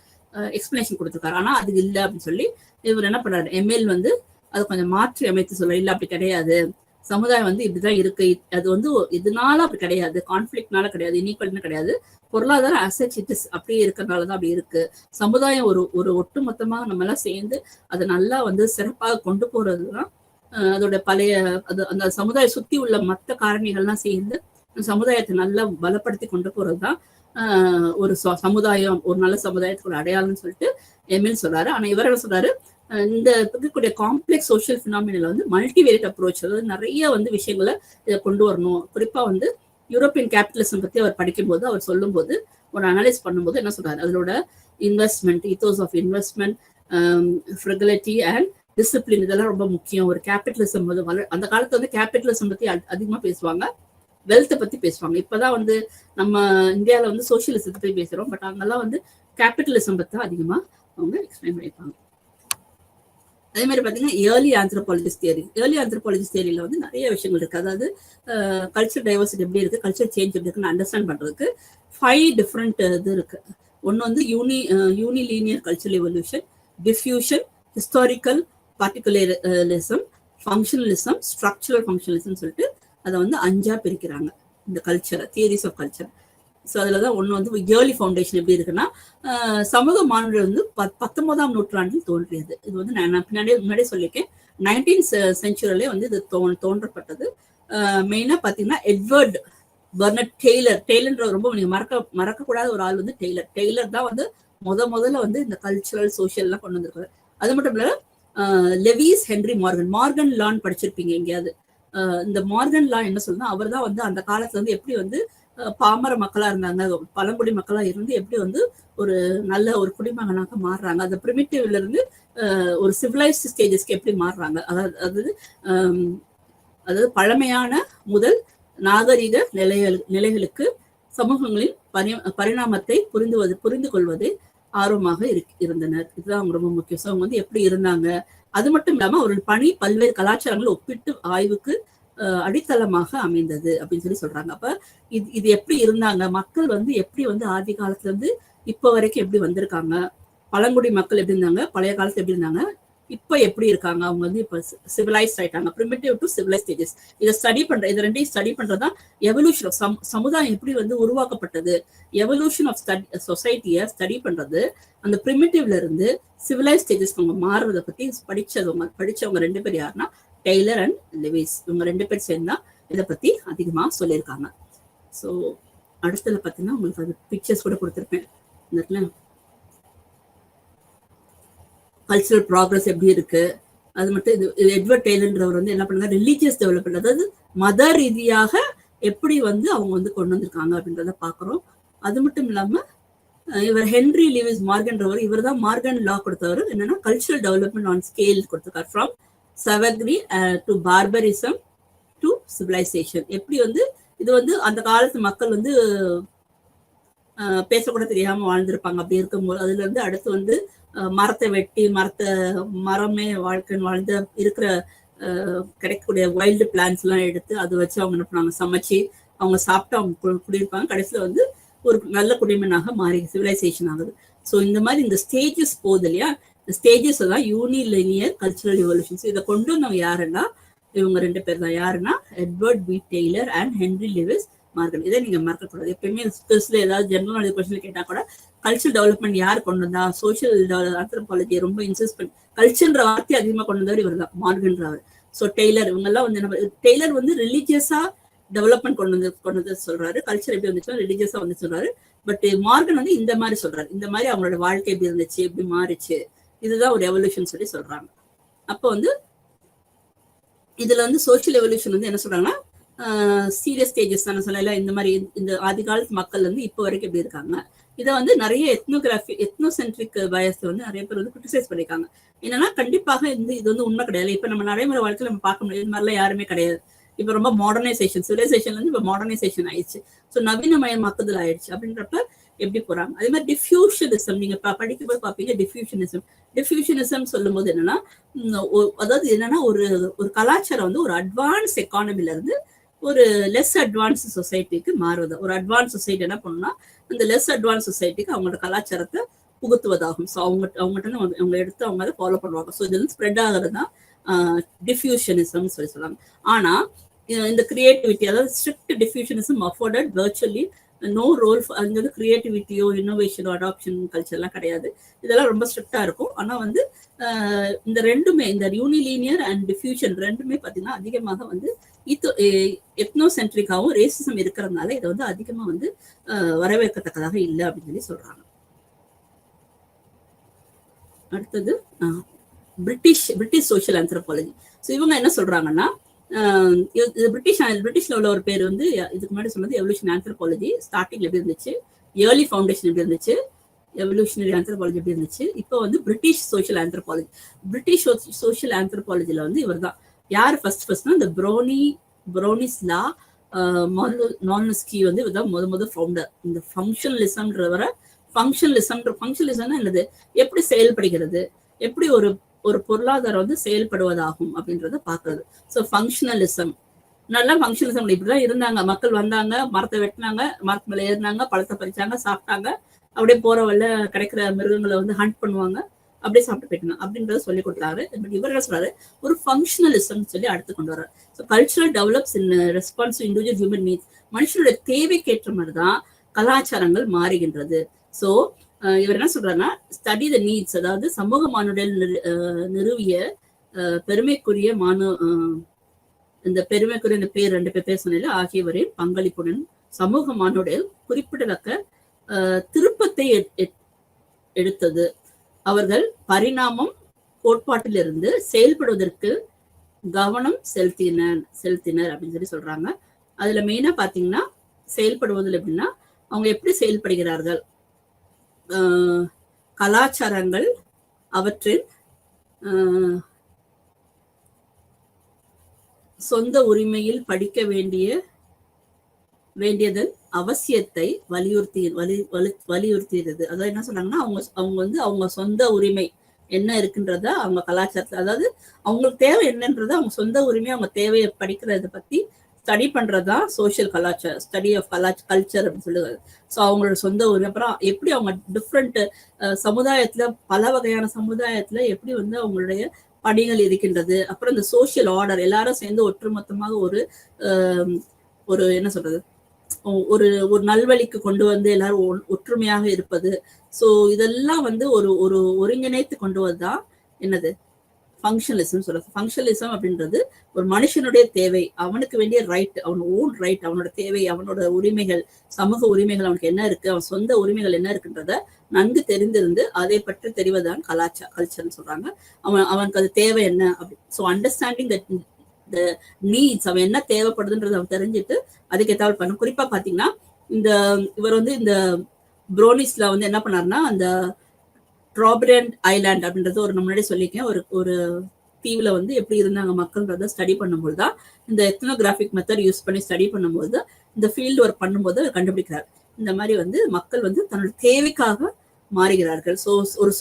எக்ஸ்பிளனேஷன் கொடுத்துருக்காரு. ஆனா அது இல்லை அப்படின்னு சொல்லி இவர் என்ன பண்றாரு, எம்எல் வந்து அதை கொஞ்சம் மாற்றி அமைத்து சொல்ல, இல்லை அப்படி கிடையாது, சமுதாயம் வந்து இப்படிதான் இருக்கு, அது வந்து இதனால அப்படி கிடையாது, கான்ஃபிளிக்ட்னால கிடையாது, இன்இக்வாலிட்டினால கிடையாது, பொருளாதார அசெட்ஸ் அப்படியே இருக்கிறதுனாலதான் அப்படி இருக்கு. சமுதாயம் ஒரு ஒட்டுமொத்தமாக நம்ம எல்லாம் சேர்ந்து அதை நல்லா வந்து சிறப்பாக கொண்டு போறதுதான் அதோட அந்த சமுதாயம் சுத்தி உள்ள மற்ற காரணிகள்லாம் சேர்ந்து சமுதாயத்தை நல்லா பலப்படுத்தி கொண்டு போறதுதான் ஒரு சமுதாயம், ஒரு நல்ல சமுதாயத்துக்கு அடையாளம்னு சொல்லிட்டு எம்எல் சொல்றாரு. ஆனா இவர் என்ன சொல்றாரு, இந்த இருக்கக்கூடிய காம்ப்ளெக்ஸ் சோஷியல் பினாமினல் வந்து மல்டிவேரியட் அப்ரோச், அதாவது நிறைய வந்து விஷயங்களை இதை கொண்டு வரணும். குறிப்பா வந்து யூரோப்பியன் கேபிட்டலிசம் பத்தி அவர் படிக்கும்போது, அவர் சொல்லும் போது, ஒரு அனலைஸ் பண்ணும்போது என்ன சொல்றாரு, அதோட investment, ethos of investment, fragility and discipline, இதெல்லாம் ரொம்ப முக்கியம். ஒரு கேபிட்டலிசம் வந்து அந்த காலத்துல வந்து கேபிட்டலிசம் பத்தி அதிகமா பேசுவாங்க, வெல்த்தை பத்தி பேசுவாங்க. இப்பதான் வந்து நம்ம இந்தியாவில வந்து சோசியலிசத்தை பத்தி பேசுறோம், பட் அங்கெல்லாம் வந்து கேபிட்டலிசம் பத்தி அதிகமா அவங்க எக்ஸ்பிளைன் பண்ணியிருப்பாங்க. அதே மாதிரி பாத்தீங்கன்னா ஏர்லி ஆந்த்ரோபாலஜிஸ்ட் தியரியில வந்து நிறைய விஷயங்கள் இருக்கு. அதாவது கல்ச்சர் டைவர்சிட்டி எப்படி இருக்கு, கல்ச்சர் சேஞ்ச் எப்படி இருக்குன்னு அண்டர்ஸ்டாண்ட் பண்றதுக்கு 5 டிஃப்ரெண்ட் இது இருக்கு. ஒன்னு வந்து unilinear cultural evolution, diffusion, historical particularism, functionalism, structural functionalism சொல்லிட்டு அதை வந்து 5ஆ பிரிக்கிறாங்க இந்த கல்ச்சரை, தியரிஸ் ஆஃப் கல்ச்சர். ஸோ அதுலதான் ஒண்ணு வந்து இயர்லி ஃபவுண்டேஷன் எப்படி இருக்குன்னா, சமூக மாண்பு வந்து 19ஆம் நூற்றாண்டில் தோன்றியது. இது வந்து நான் முன்னாடியே சொல்லியிருக்கேன். 19th செஞ்சுரியிலே வந்து இது தோன்றப்பட்டது. மெயினா பாத்தீங்கன்னா எட்வர்ட் பர்னட் டெய்லர்ன்ற ரொம்ப நீங்க மறக்கக்கூடாத ஒரு ஆள் வந்து டெய்லர் தான் வந்து முதல்ல வந்து இந்த கல்ச்சுரல் சோசியல் எல்லாம் கொண்டு வந்திருக்காரு. அது மட்டும் இல்ல, லெவிஸ் ஹென்ரி மார்கன் லான்னு படிச்சிருப்பீங்க எங்கேயாவது. இந்த மார்கன் லா என்ன சொல்லுன்னா, அவர் தான் வந்து அந்த காலத்துல வந்து எப்படி வந்து பாமர மக்களா இருந்தாங்க, பழங்குடி மக்களா இருந்து எப்படி வந்து ஒரு நல்ல ஒரு குடிமகனாக மாறுறாங்க, அந்த பிரிமிட்டிவ்ல இருந்து ஒரு சிவிலைஸ்ட் ஸ்டேஜஸ்க்கு எப்படி மாறுறாங்க, அதாவது பழமையான முதல் நாகரிக நிலைகளுக்கு சமூகங்களின் பரிணாமத்தை புரிந்து கொள்வதே ஆர்வமாக இருந்தனர். இதுதான் அவங்க ரொம்ப முக்கியம். அவங்க வந்து எப்படி இருந்தாங்க, அது மட்டும் இல்லாம அவர்கள் பணி பல்வேறு கலாச்சாரங்களை ஒப்பிட்டு ஆய்வுக்கு அடித்தளமாக அமைந்தது அப்படின்னு சொல்லி சொல்றாங்க. அப்ப இது எப்படி இருந்தாங்க, மக்கள் வந்து எப்படி வந்து ஆதி காலத்துல இருந்து இப்ப வரைக்கும் எப்படி வந்திருக்காங்க, பழங்குடி மக்கள் எப்படி இருந்தாங்க, பழைய காலத்துல எப்படி இருந்தாங்க, இப்ப எப்படி இருக்காங்க, அவங்க வந்து இப்ப சிவிலைஸ்ட் ஆயிட்டாங்க, பிரிமிட்டிவ் டு சிவிலைஸ் ஸ்டேஜஸ். இதை இது ரெண்டையும் ஸ்டடி பண்றதுதான் எவல்யூஷன் ஆஃப் சமுதாயம் எப்படி வந்து உருவாக்கப்பட்டது, எவல்யூஷன் ஆஃப் சொசைட்டியை ஸ்டடி பண்றது. அந்த பிரிமிட்டிவ்ல இருந்து சிவிலைஸ் ஸ்டேஜஸ் அவங்க மாறுறதை பத்தி படிச்சவங்க 2 பேர் யாருன்னா டெய்லர் அண்ட் லெவிஸ். இவங்க 2 பேர் சேர்ந்தா இதை பத்தி அதிகமா சொல்லியிருக்காங்க. ஸோ அடுத்ததுல பாத்தீங்கன்னா உங்களுக்கு அது பிக்சர்ஸ் கூட கொடுத்துருப்பேன். இந்த கல்ச்சரல் ப்ராக்ரஸ் எப்படி இருக்கு, அது மட்டும் இது எட்வர்ட் டெய்லர்ன்றவர் வந்து என்ன பண்ணுங்க, ரிலீஜியஸ் டெவலப்மெண்ட், அதாவது மத ரீதியாக எப்படி வந்து அவங்க வந்து கொண்டு வந்திருக்காங்க அப்படின்றத பாக்குறோம். அது மட்டும் இல்லாம இவர் ஹென்ரி லெவிஸ் மார்கன்றவர், இவர் தான் மார்கன் லா கொடுத்தவர். என்னன்னா கல்ச்சரல் டெவலப்மெண்ட் ஆன் ஸ்கேல் கொடுத்திருக்காரு. From savagery to barbarism to civilisation. எப்படி வந்து இது வந்து அந்த காலத்து மக்கள் வந்து பேசக்கூட தெரியாம வாழ்ந்திருப்பாங்க. அப்படி இருக்கும்போது அதுல இருந்து அடுத்து வந்து மரத்தை வெட்டி மரமே வாழ்க்கைன்னு வாழ்ந்து இருக்கிற கிடைக்கக்கூடிய வைல்டு பிளான்ஸ் எல்லாம் எடுத்து அதை வச்சு அவங்க என்ன பண்ணாங்க, சமைச்சு அவங்க சாப்பிட்டு அவங்க குடியிருப்பாங்க. கடைசியில வந்து ஒரு நல்ல குடிமனாக மாறி சிவிலைசேஷன் ஆகுது. ஸோ இந்த மாதிரி இந்த ஸ்டேஜஸ் போகுது இல்லையா, இந்த ஸ்டேஜஸ் தான் யூனிலினியர் கல்ச்சரல் ரிவல்யூஷன்ஸ். இதை கொண்டு வந்தவங்க யாருன்னா இவங்க 2 பேர் தான். யாருன்னா Edward B Tylor and Henry Lewis Morgan. இதை நீங்க மறக்கக்கூடாது. எப்பயுமே ஸ்கில்ஸ்ல ஏதாவது ஜெனரல் நாலேஜ் கொஸ்டின் கேட்டா கூட கல்ச்சரல் டெவலப்மெண்ட் யார் கொண்டு வந்தா, சோசியல் ஆந்த்ரோபாலஜி ரொம்ப இன்சிஸ்ட் பண்ணி கல்ச்சர்ன்ற வார்த்தை அதிகமா கொண்டு வந்தவர் இவர் தான், மார்கன்றவர். ஸோ டெய்லர் இவங்க எல்லாம் வந்து டெய்லர் வந்து ரிலீஜியஸா டெவலப்மெண்ட் கொண்டு வந்து சொல்றாரு. கல்ச்சர் எப்படி வந்துச்சுன்னா ரிலீஜியஸா வந்து சொல்றாரு. பட் மார்கன் வந்து இந்த மாதிரி சொல்றாரு, இந்த மாதிரி அவங்களோட வாழ்க்கை எப்படி இருந்துச்சு, எப்படி மாறிச்சு, இதுதான் ஒரு எவல்யூஷன் சொல்லி சொல்றாங்க. அப்போ வந்து இதுல வந்து சோசியல் எவல்யூஷன் வந்து என்ன சொல்றாங்கன்னா சீரியஸ் ஸ்டேஜஸ் தானே சொல்லல. இந்த மாதிரி இந்த ஆதி காலத்து மக்கள் வந்து இப்போ வரைக்கும் எப்படி இருக்காங்க, இதை வந்து நிறைய எத்னோசென்ட்ரிக் பயஸ் வந்து நிறைய பேர் வந்து கிரிட்டிசைஸ் பண்ணிருக்காங்க. என்னன்னா கண்டிப்பாக இது வந்து உண்மை கிடையாது. இப்ப நம்ம நடைமுறை வாழ்க்கையில நம்ம பார்க்க முடியாது, இது மாதிரிலாம் யாருமே கிடையாது. இப்ப ரொம்ப மாடர்னைசேஷன், சிவிலைசேஷன்ல இருந்து இப்ப மாடர்னைசேஷன் ஆயிடுச்சு. ஸோ நவீனமயமாக்குதல் ஆயிடுச்சு. அப்படின்றப்ப எப்படி போறாங்க. அதே மாதிரி டிஃப்யூஷனிசம் நீங்க படிக்கும்போது பாப்பீங்க. டிஃப்யூஷனிசம் சொல்லும் போது என்னன்னா, அதாவது என்னன்னா ஒரு கலாச்சாரம் வந்து ஒரு அட்வான்ஸ் எக்கானமில இருந்து ஒரு லெஸ் அட்வான்ஸ் சொசைட்டிக்கு மாறுவது. ஒரு அட்வான்ஸ் சொசைட்டி என்ன பண்ணுன்னா அந்த லெஸ் அட்வான்ஸ் சொசைட்டிக்கு அவங்களோட கலாச்சாரத்தை புகுத்துவதாகும். ஸோ அவங்ககிட்ட அவங்க எடுத்து அவங்க அதை ஃபாலோ பண்ணுவாங்க. ஸோ இது வந்து ஸ்ப்ரெட் ஆகிறது தான் டிஃப்யூஷனிசம் சொல்லுவாங்க. ஆனா இந்த கிரியேட்டிவிட்டி, அதாவது strict diffusionism afforded virtually no role. அங்க வந்து கிரியேட்டிவிட்டியோ இன்னோவேஷனோ அடாப்ஷன் கல்ச்சர்லாம் கிடையாது. இதெல்லாம் ரொம்ப ஸ்ட்ரிக்டா இருக்கும். ஆனா வந்து இந்த ரெண்டுமே, இந்த யூனிலீனியர் அண்ட் டிஃப்யூஷன் ரெண்டுமே பாத்தீங்கன்னா அதிகமாக வந்து எத்னோசென்ட்ரிக்காவும் ரேசிசம் இருக்கிறதுனால இதை வந்து அதிகமா வந்து வரவேற்கத்தக்கதாக இல்லை அப்படின்னு சொல்லி சொல்றாங்க. அடுத்தது பிரிட்டிஷ் சோசியல் ஆந்த்ரோபாலஜி. ஸோ இவங்க என்ன சொல்றாங்கன்னா, பிரிட்டிஷ்ல உள்ள ஒரு பேர் வந்து இதுக்கு முன்னாடி சொன்னது எவல்யூஷன் ஆந்த்ரோபாலஜி. ஸ்டார்டிங்ல எப்படி இருந்துச்சு, ஏர்லி ஃபவுண்டேஷன் எப்படி இருந்துச்சு, எவல்யூஷனரி ஆந்த்ரோபாலஜி எப்படி இருந்துச்சு, இப்போ வந்து British social anthropology. British social ஆந்த்ரோபாலஜில வந்து இவர் தான் யார் ஃபர்ஸ்ட்னா இந்த ப்ரோனிஸ்லா மால்னுஸ்கி வந்து இவர் தான் முதல் ஃபவுண்டர். இந்த ஃபங்க்ஷனலிசம்ன்றவரை ஃபங்க்ஷனலிசம்னா என்னது, எப்படி செயல்படுகிறது, எப்படி ஒரு பொருளாதாரம் வந்து செயல்படுவதாகும் அப்படின்றத பாக்குறது. ஸோ ஃபங்க்ஷனலிசம், நல்லா ஃபங்க்ஷனலிசம் இப்படிதான் இருந்தாங்க. மக்கள் வந்தாங்க, மரத்தை வெட்டினாங்க, மரத்து மேல ஏறினாங்க, பழத்தை பறிச்சாங்க, சாப்பிட்டாங்க, அப்படியே போற வழில கிடைக்கிற மிருகங்களை வந்து ஹண்ட் பண்ணுவாங்க, அப்படியே சாப்பிட்டு போயிட்டணும் அப்படின்றத சொல்லி கொடுத்தாரு. பட் இவர் என்ன சொல்றாரு, ஒரு ஃபங்க்ஷனலிசம் சொல்லி அடுத்து கொண்டு வர்றாரு. So cultural develops in response to individual human needs. மனுஷனுடைய தேவைக்கேற்ற மாதிரி தான் கலாச்சாரங்கள் மாறுகின்றது. ஸோ இவர் என்ன சொல்றாருன்னா, ஸ்டடி த நீட்ஸ், அதாவது சமூக மானுடல் நிறுவிய பெருமைக்குரிய இந்த பெருமைக்குரிய இந்த பேர் 2 பேர் சொன்ன ஆகியவரின் பங்களிப்புடன் சமூக மானுடல் குறிப்பிடத்தக்க திருப்பத்தை எடுத்தது. அவர்கள் பரிணாமம் கோட்பாட்டிலிருந்து செயல்படுவதற்கு கவனம் செலுத்தினர் அப்படின்னு சொல்லி சொல்றாங்க. அதுல மெயினா பாத்தீங்கன்னா செயல்படுவதில் எப்படின்னா, அவங்க எப்படி செயல்படுகிறார்கள், கலாச்சாரங்கள் அவற்றின் சொந்த உரிமையில் படிக்க வேண்டியதன் அவசியத்தை வலியுறுத்தியது. அதாவது என்ன சொன்னாங்கன்னா, அவங்க வந்து அவங்க சொந்த உரிமை என்ன இருக்குன்றத அவங்க கலாச்சாரத்துல, அதாவது அவங்களுக்கு தேவை என்னன்றத அவங்க சொந்த உரிமை, அவங்க தேவையை படிக்கிறத பத்தி ஸ்டடி பண்றதுதான் சோசியல் கலாச்சாரம், ஸ்டடி ஆஃப் கல்ச்சர் அப்படின்னு சொல்லுவாங்க. ஸோ அவங்களோட சொந்த உரிமை, அப்புறம் எப்படி அவங்க டிஃப்ரெண்ட் சமுதாயத்துல, பல வகையான சமுதாயத்துல எப்படி வந்து அவங்களுடைய பணிகள் இருக்கின்றது, அப்புறம் இந்த சோசியல் ஆர்டர் எல்லாரும் சேர்ந்து ஒட்டுமொத்தமாக ஒரு என்ன சொல்றது, ஒரு நல்வழிக்கு கொண்டு வந்து எல்லாரும் ஒற்றுமையாக இருப்பது. ஸோ இதெல்லாம் வந்து ஒரு ஒருங்கிணைத்து கொண்டு வந்தா என்னது ஃபங்க்ஷனலிசம் சொல்றது. ஃபங்க்ஷனலிசம் அப்படின்றது ஒரு மனுஷனுடைய தேவை, அவனுக்கு வேண்டிய ரைட், அவன் ஓன் ரைட், அவனோட தேவை, அவனோட உரிமைகள், சமூக உரிமைகள் அவனுக்கு என்ன இருக்கு, அவன் சொந்த உரிமைகள் என்ன இருக்குன்றத நன்கு தெரிந்திருந்து அதை பற்றி தெரிவதுதான் கல்ச்சர்னு சொல்றாங்க. அவனுக்கு அது தேவை என்ன அப்படி. ஸோ அண்டர்ஸ்டாண்டிங் த நீட்ஸ், அவன் என்ன தேவைப்படுதுன்றது அவன் தெரிஞ்சுட்டு அதுக்கேற்றால் பண்ணும். குறிப்பா பாத்தீங்கன்னா இவர் வந்து இந்த ப்ரோனிஸ்ல வந்து என்ன பண்ணாருன்னா, அந்த ட்ராபிரண்ட் ஐலாண்ட் அப்படின்றது ஒரு முன்னாடி சொல்லியிருக்கேன், ஒரு தீவுல வந்து எப்படி இருந்தாங்க மக்கள்ன்றத ஸ்டடி பண்ணும்போது தான் இந்த எத்னோகிராஃபிக் மெத்தட் யூஸ் பண்ணி ஸ்டடி பண்ணும்போது, இந்த ஃபீல்டு ஒர்க் பண்ணும்போது கண்டுபிடிக்கிறார். இந்த மாதிரி வந்து மக்கள் வந்து தன்னோட தேவைக்காக மாறுகிறார்கள். ஸோ ஒரு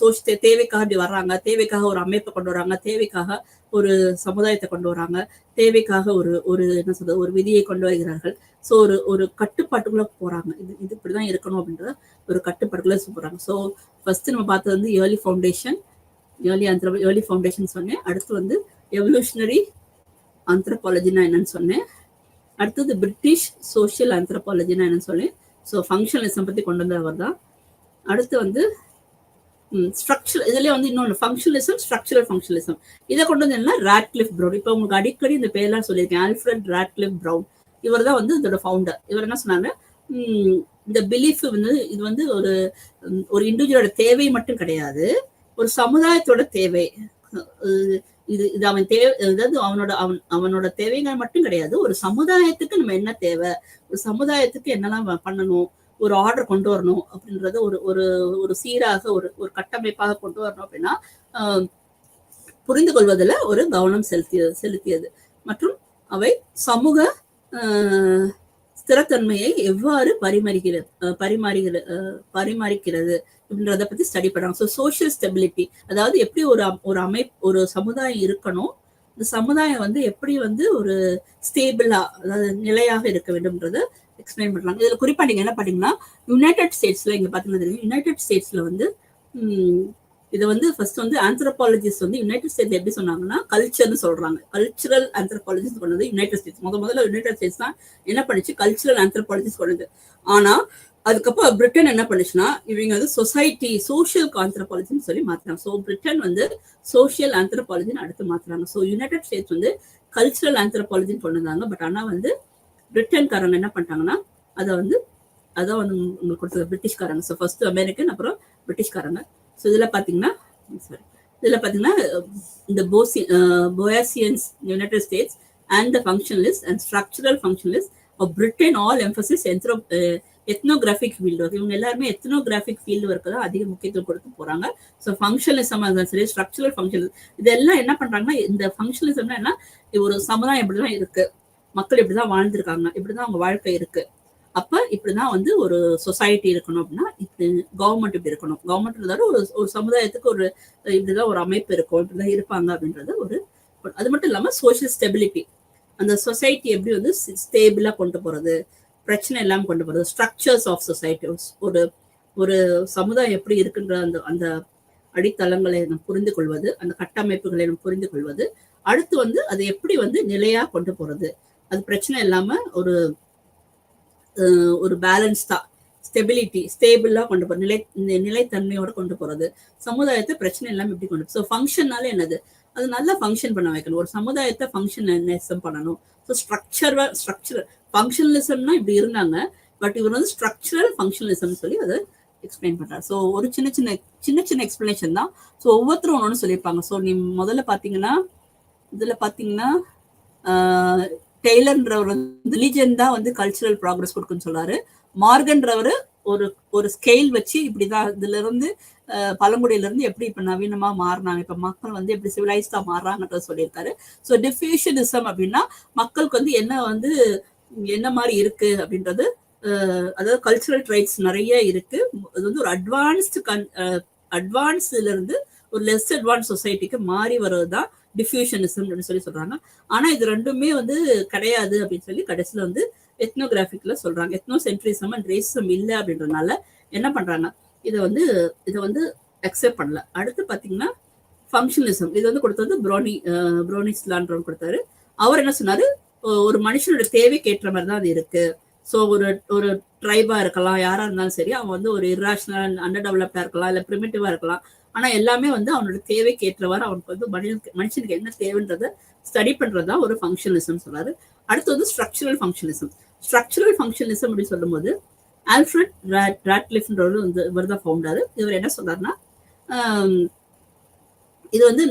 தேவைக்காக இப்படி வர்றாங்க, தேவைக்காக ஒரு அமைப்பை கொண்டு வராங்க, தேவைக்காக ஒரு சமுதாயத்தை கொண்டு வராங்க, தேவைக்காக ஒரு என்ன சொல்றது, ஒரு விதியை கொண்டு வருகிறார்கள். ஸோ ஒரு கட்டுப்பாட்டுக்குள்ள போறாங்க. இது இப்படிதான் இருக்கணும் அப்படின்றத ஒரு கட்டுப்பாட்டுக்குள்ள போறாங்க. ஸோ ஃபர்ஸ்ட் நம்ம பார்த்தது வந்து ஏர்லி ஃபவுண்டேஷன் சொன்னேன். அடுத்து வந்து எவல்யூஷனரி ஆந்த்ரோபாலஜினா என்னன்னு சொன்னேன். அடுத்தது பிரிட்டிஷ் சோசியல் ஆந்த்ரோபாலஜினா என்னன்னு சொன்னேன். ஸோ ஃபங்க்ஷனலிசம் பத்தி கொண்டு வந்தவர் தான். அடுத்து வந்து ஸ்ட்ரக்சர், இதுல வந்து இன்னொன்று ஃபங்க்ஷனலிசம், ஸ்ட்ரக்சரல் ஃபங்க்ஷனலிசம். இதை கொண்டு வந்து என்ன, ராட்க்ளிஃப் ப்ரௌன். இப்போ உங்களுக்கு அடிக்கடி இந்த பேர்லாம் சொல்லியிருக்கேன், ஆல்ஃபிரட் ராட்க்ளிஃப் ப்ரௌன். இவர் தான் வந்து இதோட ஃபவுண்டர். இவர் என்ன சொன்னாங்க, இந்த பிலீஃப் வந்து இது வந்து ஒரு இண்டிவிஜுவலோட தேவை மட்டும் கிடையாது, ஒரு சமுதாயத்தோட தேவை. இது அவன் அதாவது அவனோட தேவைகள் மட்டும் கிடையாது, ஒரு சமுதாயத்துக்கு நம்ம என்ன தேவை, ஒரு சமுதாயத்துக்கு என்னெல்லாம் பண்ணணும், ஒரு ஆர்டர் கொண்டு வரணும் அப்படின்றத ஒரு சீராக ஒரு கட்டமைப்பாக கொண்டு வரணும் அப்படின்னா புரிந்து கொள்வதில் ஒரு கவனம் செலுத்தியது. மற்றும் அவை சமூக ஸ்திரத்தன்மையை எவ்வாறு பரிமாறிக்கிறது அப்படின்றத பத்தி ஸ்டடி பண்றாங்க. ஸோ சோசியல் ஸ்டெபிலிட்டி, அதாவது எப்படி ஒரு சமுதாயம் இருக்கணும், இந்த சமுதாயம் வந்து எப்படி வந்து ஒரு ஸ்டேபிளா, அதாவது நிலையாக இருக்க வேண்டும்ன்றத எக்ஸ்பிளைன் பண்றாங்க. இதுல குறிப்பா நீங்க என்ன பாத்தீங்கன்னா, யுனைடெட் ஸ்டேட்ஸ்ல இங்க பாத்தீங்கன்னா தெரியும், யுனைடெட் ஸ்டேட்ஸ்ல வந்து இதை வந்து ஃபர்ஸ்ட் வந்து ஆந்த்ரோபாலஜிஸ்ட் வந்து யுனைடெட் ஸ்டேட்ஸ்ல எப்படி சொன்னாங்கன்னா கல்ச்சர்னு சொல்றாங்க. கல்ச்சுரல் ஆந்த்ரோபாலஜிஸ்ட் கொண்டது யுனைடெட் ஸ்டேட்ஸ். முதல்ல யுனைடெட் ஸ்டேட்ஸ் தான் என்ன பண்ணுச்சு, கல்ச்சுரல் ஆந்த்ரோபாலஜிஸ்ட் கொண்டது. ஆனா அதுக்கப்புறம் பிரிட்டன் என்ன பண்ணுச்சுன்னா, இவங்க வந்து சொசைட்டி சோசியல் ஆந்த்ரோபாலஜின்னு சொல்லி மாத்துறாங்க. ஸோ பிரிட்டன் வந்து சோசியல் ஆந்த்ரோபாலஜின்னு அடுத்து மாத்துறாங்க. ஸோ யுனைடெட் ஸ்டேட்ஸ் வந்து கல்ச்சுரல் ஆந்த்ரோபாலஜின்னு கொண்டு வந்தாங்க. பட் ஆனா வந்து பிரிட்டன்காரங்க என்ன பண்ணிட்டாங்கன்னா, அதான் வந்து உங்களுக்கு கொடுத்தது பிரிட்டிஷ்காரங்க. ஸோ ஃபர்ஸ்ட் அமெரிக்கன், அப்புறம் பிரிட்டிஷ்காரங்க. ஸோ இதுல பாத்தீங்கன்னா இந்த Boasians United States and the functionalist and structural functionalist of Britain all emphasis ethnographic field work. இவங்க எல்லாருமே எத்னோகிராஃபிக் ஃபீல்டு ஒர்க்கு தான் அதிக முக்கியத்துவம் கொடுத்து போறாங்க. ஸோ ஃபங்க்ஷனலிசம் சரி, ஸ்ட்ரக்சரல் ஃபங்க்ஷனலிசம், இதெல்லாம் என்ன பண்றாங்கன்னா, இந்த ஃபங்க்ஷனலிசம்னா என்ன, ஒரு சமுதாயம் இப்படிதான் இருக்கு, மக்கள் இப்படிதான் வாழ்ந்திருக்காங்க, இப்படிதான் அவங்க வாழ்க்கை இருக்கு, அப்ப இப்படிதான் வந்து ஒரு சொசைட்டி இருக்கணும் அப்படின்னா இப்படி கவர்மெண்ட் இப்படி இருக்கணும், கவர்மெண்ட் இருந்தாலும் ஒரு சமுதாயத்துக்கு இப்படிதான் ஒரு அமைப்பு இருக்கும், இப்படிதான் இருப்பாங்க அப்படின்றது அது மட்டும் இல்லாம சோசியல் ஸ்டெபிலிட்டி, அந்த சொசைட்டி எப்படி வந்து ஸ்டேபிளா கொண்டு போறது, பிரச்சனை இல்லாம கொண்டு போறது, ஸ்ட்ரக்சர்ஸ் ஆஃப் சொசைட்டி, ஒரு சமுதாயம் எப்படி இருக்குன்ற அந்த அடித்தளங்களை நாம் புரிந்து கொள்வது, அந்த கட்டமைப்புகளை நாம் புரிந்து கொள்வது. அடுத்து வந்து அதை எப்படி வந்து நிலையா கொண்டு போறது, அது பிரச்சனை இல்லாம ஒரு ஒரு பேலன்ஸ்டா ஸ்டேபிளா கொண்டு போறது, நிலைத்தன்மையோட கொண்டு போறது, சமுதாயத்தை பிரச்சனை இல்லாம எப்படி கொண்டு. ஸோ ஃபங்க்ஷன்னால என்னது, அது நல்லா ஃபங்க்ஷன் பண்ண வைக்கணும். ஒரு சமுதாயத்தை ஃபங்க்ஷனலிசம் பண்ணணும். ஸோ ஸ்ட்ரக்சரல் ஃபங்க்ஷனலிசம்னா இப்படி இருந்தாங்க, பட் இவர் வந்து ஸ்ட்ரக்சரல் ஃபங்க்ஷனலிசம் சொல்லி அதை எக்ஸ்பிளைன் பண்றாரு. ஸோ ஒரு சின்ன சின்ன எக்ஸ்பிளனேஷன் தான். ஸோ ஒவ்வொருத்தரும் ஒன்று சொல்லியிருப்பாங்க. ஸோ நீ முதல்ல பாத்தீங்கன்னா இதுல பாத்தீங்கன்னா டெய்லர்ன்றவர் வந்து ரிலிஜன் தான் வந்து கல்ச்சுரல் ப்ராக்ரஸ் கொடுக்குன்னு சொல்றாரு. மார்கன்றவர் ஒரு ஸ்கேல் வச்சு இப்படிதான் இதுல இருந்து பழங்குடியில இருந்து எப்படி இப்ப நவீனமா மாறினாங்க, இப்ப மக்கள் வந்து எப்படி சிவிலைஸ்டா மாறுறாங்கன்றத சொல்லியிருக்காரு. ஸோ டிஃப்யூஷனிசம் அப்படின்னா மக்களுக்கு வந்து என்ன மாதிரி இருக்கு அப்படின்றது, அதாவது கல்ச்சுரல் ட்ரைட்ஸ் நிறைய இருக்கு. அது வந்து ஒரு அட்வான்ஸ்ல இருந்து ஒரு லெஸ் அட்வான்ஸ் சொசைட்டிக்கு மாறி வருவதுதான் டிஃப்யூஷனிசம் அப்படின்னு சொல்லி சொல்றாங்க. ஆனா இது ரெண்டுமே வந்து கிடையாது அப்படின்னு சொல்லி கடைசியில வந்து எத்னோகிராஃபிக்ல சொல்றாங்க. எத்னோசென்ட்ரிசம் அண்ட் ரேசிசம் இல்லை அப்படின்றதுனால என்ன பண்றாங்க, இதை வந்து அக்செப்ட் பண்ணல. அடுத்து பாத்தீங்கன்னா ஃபங்க்ஷனலிசம், இது வந்து கொடுத்தது ப்ரோனிஸ்லான்றவர் கொடுத்தாரு. அவர் என்ன சொன்னாரு, ஒரு மனுஷனோட தேவைக்கு ஏற்ற மாதிரி தான் அது இருக்கு. ஸோ ஒரு ட்ரைபா இருக்கலாம், யாரா இருந்தாலும் சரி, அவன் வந்து ஒரு இர்ராஷனல் அண்டர் டெவலப்டா இருக்கலாம், இல்ல பிரிமிட்டிவா இருக்கலாம். ஆனா எல்லாமே வந்து அவனோட தேவைக்கு ஏற்றவாறு அவனுக்கு வந்து மனுஷனுக்கு என்ன தேவைன்றத ஸ்டடி பண்றதா ஒரு ஃபங்க்ஷனலிசம் சொல்றாரு. அடுத்து வந்து ஸ்ட்ரக்சரல் ஃபங்க்ஷனலிசம். ஸ்ட்ரக்சரல் ஃபங்க்ஷனலிசம் அப்படின்னு சொல்லும் போது ஆல்ஃபிரட் ராட்லிஃப்ன்றவர் வந்து இவர் தான் ஃபவுண்டர். இவர் என்ன சொல்றாருன்னா, இது வந்து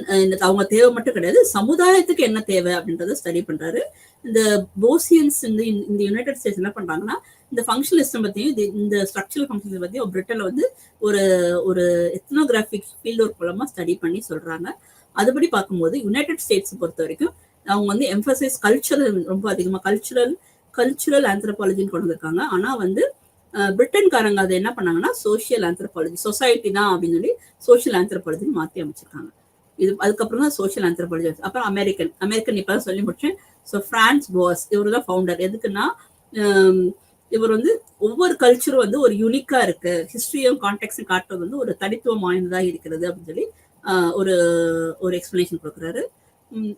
அவங்க தேவை மட்டும் கிடையாது, சமுதாயத்துக்கு என்ன தேவை அப்படின்றத ஸ்டடி பண்றாரு. இந்த போசியன்ஸ் இந்த யுனைடெட் ஸ்டேட்ஸ் என்ன பண்றாங்கன்னா, இந்த ஃபங்க்ஷனலிசம் பத்தியும் இந்த ஸ்ட்ரக்சரல் ஃபங்க்ஷனலிசம் பத்தியும் பிரிட்டன்ல வந்து ஒரு எத்னோகிராஃபிக் ஃபீல்ட் ஒர்க் மூலமா ஸ்டடி பண்ணி சொல்றாங்க. அதுபடி பார்க்கும்போது யுனைடெட் ஸ்டேட்ஸ் பொறுத்த வரைக்கும் அவங்க வந்து எம்பசைஸ் கல்ச்சரல் ரொம்ப அதிகமா கல்ச்சுரல் ஆந்த்ரோபாலஜின்னு கொண்டு வந்திருக்காங்க. ஆனா வந்து பிரிட்டன்காரங்க அதை என்ன பண்ணாங்கன்னா சோசியல் ஆந்த்ரோபாலஜி, சொசைட்டி தான் அப்படின்னு சொல்லி சோசியல் ஆந்த்ரோபாலஜின்னு மாற்றி அமைச்சிருக்காங்க. இது அதுக்கப்புறம் தான் சோசியல் ஆந்த்ரோபாலஜி. அப்புறம் அமெரிக்கன் இப்பதான் சொல்லி முடிச்சேன். ஸோ பிரான்ஸ் போஸ் இவர் தான் ஃபவுண்டர். எதுக்குன்னா இவர் வந்து ஒவ்வொரு கல்ச்சரும் வந்து ஒரு யூனிக்கா இருக்கு, ஹிஸ்டரியும் கான்டெக்டும் காட்டுறது வந்து ஒரு தனித்துவம் வாய்ந்ததா இருக்கிறது அப்படின்னு சொல்லி ஒரு எக்ஸ்பிளனேஷன் கொடுக்குறாரு.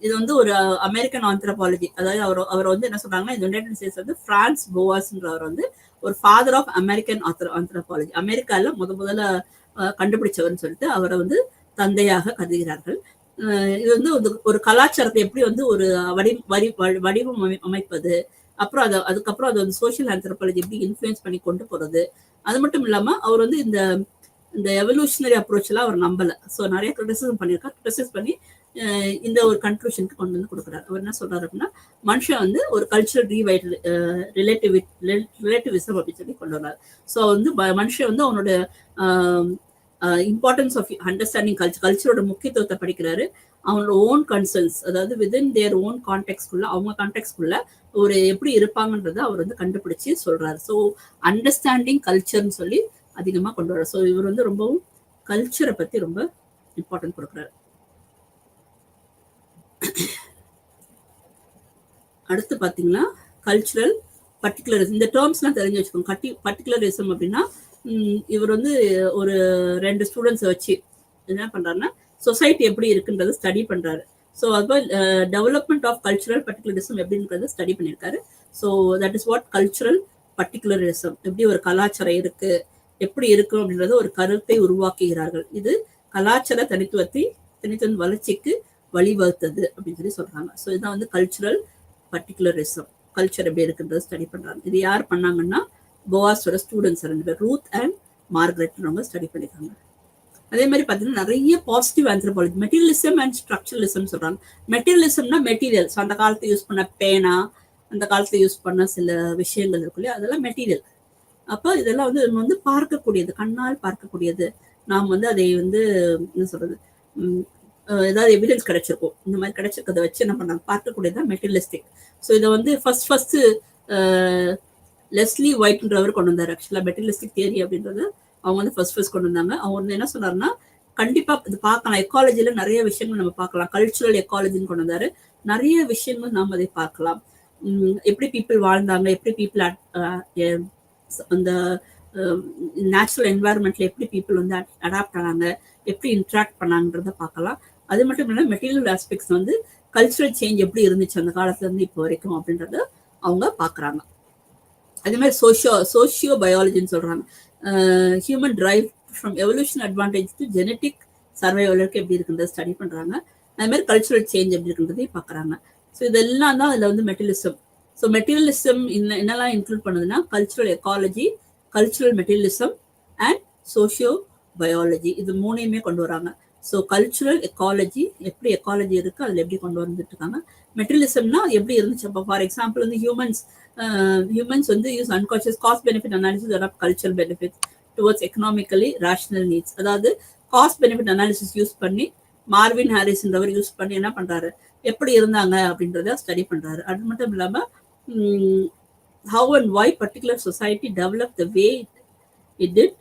இது வந்து ஒரு அமெரிக்கன் ஆந்த்ரோபாலஜி. அதாவது அவர் வந்து என்ன சொல்றாங்கன்னா, யுனைடெட் ஸ்டேட்ஸ் வந்து பிரான்ஸ் போவாஸ்ன்றவர் வந்து ஒரு ஃபாதர் ஆஃப் அமெரிக்கன் ஆந்த்ரோபாலஜி, அமெரிக்கால முதல்ல கண்டுபிடிச்சவர்னு சொல்லிட்டு அவரை வந்து தந்தையாக கருதுகிறார்கள். இது வந்து ஒரு கலாச்சாரத்தை எப்படி வந்து ஒரு வடிவம் அமைப்பது, அப்புறம் அதுக்கப்புறம் அது வந்து சோசியல் ஆந்த்ரோபாலஜி எப்படி இன்ஃப்ளூயன்ஸ் பண்ணி கொண்டு போறது. அது மட்டும் இல்லாம அவர் வந்து இந்த எவல்யூஷனரி அப்ரோச் எல்லாம் அவர் நம்பல. ஸோ நிறைய கிரிட்டிசிசம் பண்ணியிருக்காரு. கிரிட்டிசைஸ் பண்ணி இந்த ஒரு கன்க்ளூஷனுக்கு கொண்டு வந்து கொடுக்குறாரு. அவர் என்ன சொல்றாரு அப்படின்னா, மனுஷன் வந்து ஒரு கல்ச்சரல் ரிலேட்டிவிசம் அப்படின்னு சொல்லி கொண்டு வர்றாரு. ஸோ வந்து மனுஷன் வந்து அவனோட இம்பார்ட்டன்ஸ் ஆஃப் அண்டர்ஸ்டாண்டிங் கல்ச்சரோட முக்கியத்துவத்தை படிக்கிறாரு. அவனோட ஓன் கன்சர்ன்ஸ், அதாவது விதின் தேர் ஓன் கான்டெக்ட்குள்ள, அவங்க கான்டெக்ட்குள்ள ஒரு எப்படி இருப்பாங்கன்றத அவர் வந்து கண்டுபிடிச்சு சொல்றாரு. ஸோ அண்டர்ஸ்டாண்டிங் கல்ச்சர்னு சொல்லி அதிகமா கொண்டு வர்றாரு. ஸோ இவர் வந்து ரொம்பவும் கல்ச்சரை பத்தி ரொம்ப இம்பார்ட்டன்ட் கொடுக்குறாரு. அடுத்து பாத்தீங்கன்னா கல்ச்சுரல் பர்டிகுலரிசம். இந்த டேர்ம்ஸ்லாம் தெரிஞ்சு வச்சுக்கோங்க. பர்டிகுலரிசம் அப்படின்னா இவர் வந்து ஒரு 2 ஸ்டூடெண்ட்ஸை வச்சு என்ன பண்றாருன்னா சொசைட்டி எப்படி இருக்குன்றத ஸ்டடி பண்றாரு. ஸோ அப்போ டெவலப்மெண்ட் ஆஃப் கல்ச்சுரல் பர்டிகுலரிசம் எப்படின்றத ஸ்டடி பண்ணியிருக்காரு. So that is what cultural particularism. எப்படி ஒரு கலாச்சாரம் இருக்கு, எப்படி இருக்கும் அப்படின்றத ஒரு கருத்தை உருவாக்குகிறார்கள். இது கலாச்சார தனித்துவத்தின் வளர்ச்சிக்கு வழிவகுத்தது அப்படின்னு சொல்லி சொல்றாங்க. ஸோ இதுதான் வந்து கல்ச்சுரல் பர்டிகுலரிசம். கல்ச்சர் எப்படி இருக்குன்றத ஸ்டடி பண்றாங்க. இது யார் பண்ணாங்கன்னா போவாஸோட ஸ்டூடெண்ட்ஸ் 2 பேர், ரூத் அண்ட் மார்கரெட் ஸ்டடி பண்ணிருக்காங்க. அதே மாதிரி பாத்தீங்கன்னா நிறைய positive anthropology, materialism and structuralism சொல்றாங்க. மெட்டீரியலிசம்னா மெட்டீரியல்ஸ், அந்த காலத்துல யூஸ் பண்ண பேனா, அந்த காலத்துல யூஸ் பண்ண சில விஷயங்கள் இருக்கு இல்லையா, அதெல்லாம் மெட்டீரியல். அப்போ இதெல்லாம் வந்து நம்ம வந்து பார்க்கக்கூடியது, கண்ணால் பார்க்கக்கூடியது. நாம் வந்து அதை வந்து என்ன சொல்றது, ஏதாவது எவிடன்ஸ் கிடைச்சிருக்கும், இந்த மாதிரி கிடைச்சிருக்கிறத வச்சு என்ன பண்ணாங்க பார்க்கக்கூடியதான் மெட்டீரியலிஸ்டிக். ஸோ இதை வந்து ஃபர்ஸ்ட் லெஸ்லி ஒயிட்ன்றவர் கொண்டு வந்தார். ஆக்சுவலா மெட்டீரியலிஸ்டிக் தியரி அப்படின்றது அவங்க வந்து ஃபர்ஸ்ட் கொண்டு வந்தாங்க. அவங்க வந்து என்ன சொன்னாருன்னா, கண்டிப்பா இது பார்க்கலாம், எக்காலஜில நிறைய விஷயங்கள் நம்ம பார்க்கலாம். கல்ச்சுரல் எக்காலஜின்னு கொண்டு வந்தாரு. நிறைய விஷயங்கள் நாம் அதை பார்க்கலாம். எப்படி பீப்புள் வாழ்ந்தாங்க, எப்படி பீப்புள் அந்த நேச்சுரல் என்வாயர்மெண்ட்ல எப்படி பீப்புள் வந்து அடாப்ட் ஆனாங்க, எப்படி இன்ட்ராக்ட் பண்ணாங்கன்றத பார்க்கலாம். அது மட்டும் இல்லாமல் மெட்டீரியல் ஆஸ்பெக்ட்ஸ் வந்து கல்ச்சுரல் சேஞ்ச் எப்படி இருந்துச்சு அந்த காலத்துல இருந்து இப்போ வரைக்கும் அப்படின்றத அவங்க பார்க்குறாங்க. அதே மாதிரி சோஷியோ பயாலஜின்னு சொல்றாங்க. Human drive from evolution advantage to genetic சர்வைவலுக்கு எப்படி இருக்குன்றத ஸ்டடி பண்றாங்க. அதே மாதிரி கல்ச்சுரல் சேஞ்ச் எப்படி இருக்குன்றதையும் பார்க்குறாங்க. ஸோ இதெல்லாம் தான் அதில் வந்து மெட்டீரியலிசம். ஸோ மெட்டீரியலிசம் என்னெல்லாம் இன்க்ளூட் பண்ணுதுன்னா cultural ecology, cultural materialism and socio biology, இது மூணையுமே கொண்டு வராங்க. ஸோ கல்ச்சுரல் எக்காலஜி, எப்படி எக்காலஜி இருக்கு அதில் எப்படி கொண்டு வந்துட்டு இருக்காங்க. மெட்டீரியலிசம்னா எப்படி இருந்துச்சு அப்போ, ஃபார் எக்ஸாம்பிள் வந்து ஹியூமன்ஸ் வந்து use unconscious cost benefit analysis of cultural benefit towards economically rational needs. அதாவது காஸ்ட் பெனிஃபிட் அனாலிசிஸ் யூஸ் பண்ணி மார்வின் ஹாரிஸ்ன்றவர் யூஸ் பண்ணி என்ன பண்றாரு, எப்படி இருந்தாங்க அப்படின்றத ஸ்டடி பண்றாரு. அது மட்டும் இல்லாம how and why particular society developed the way it did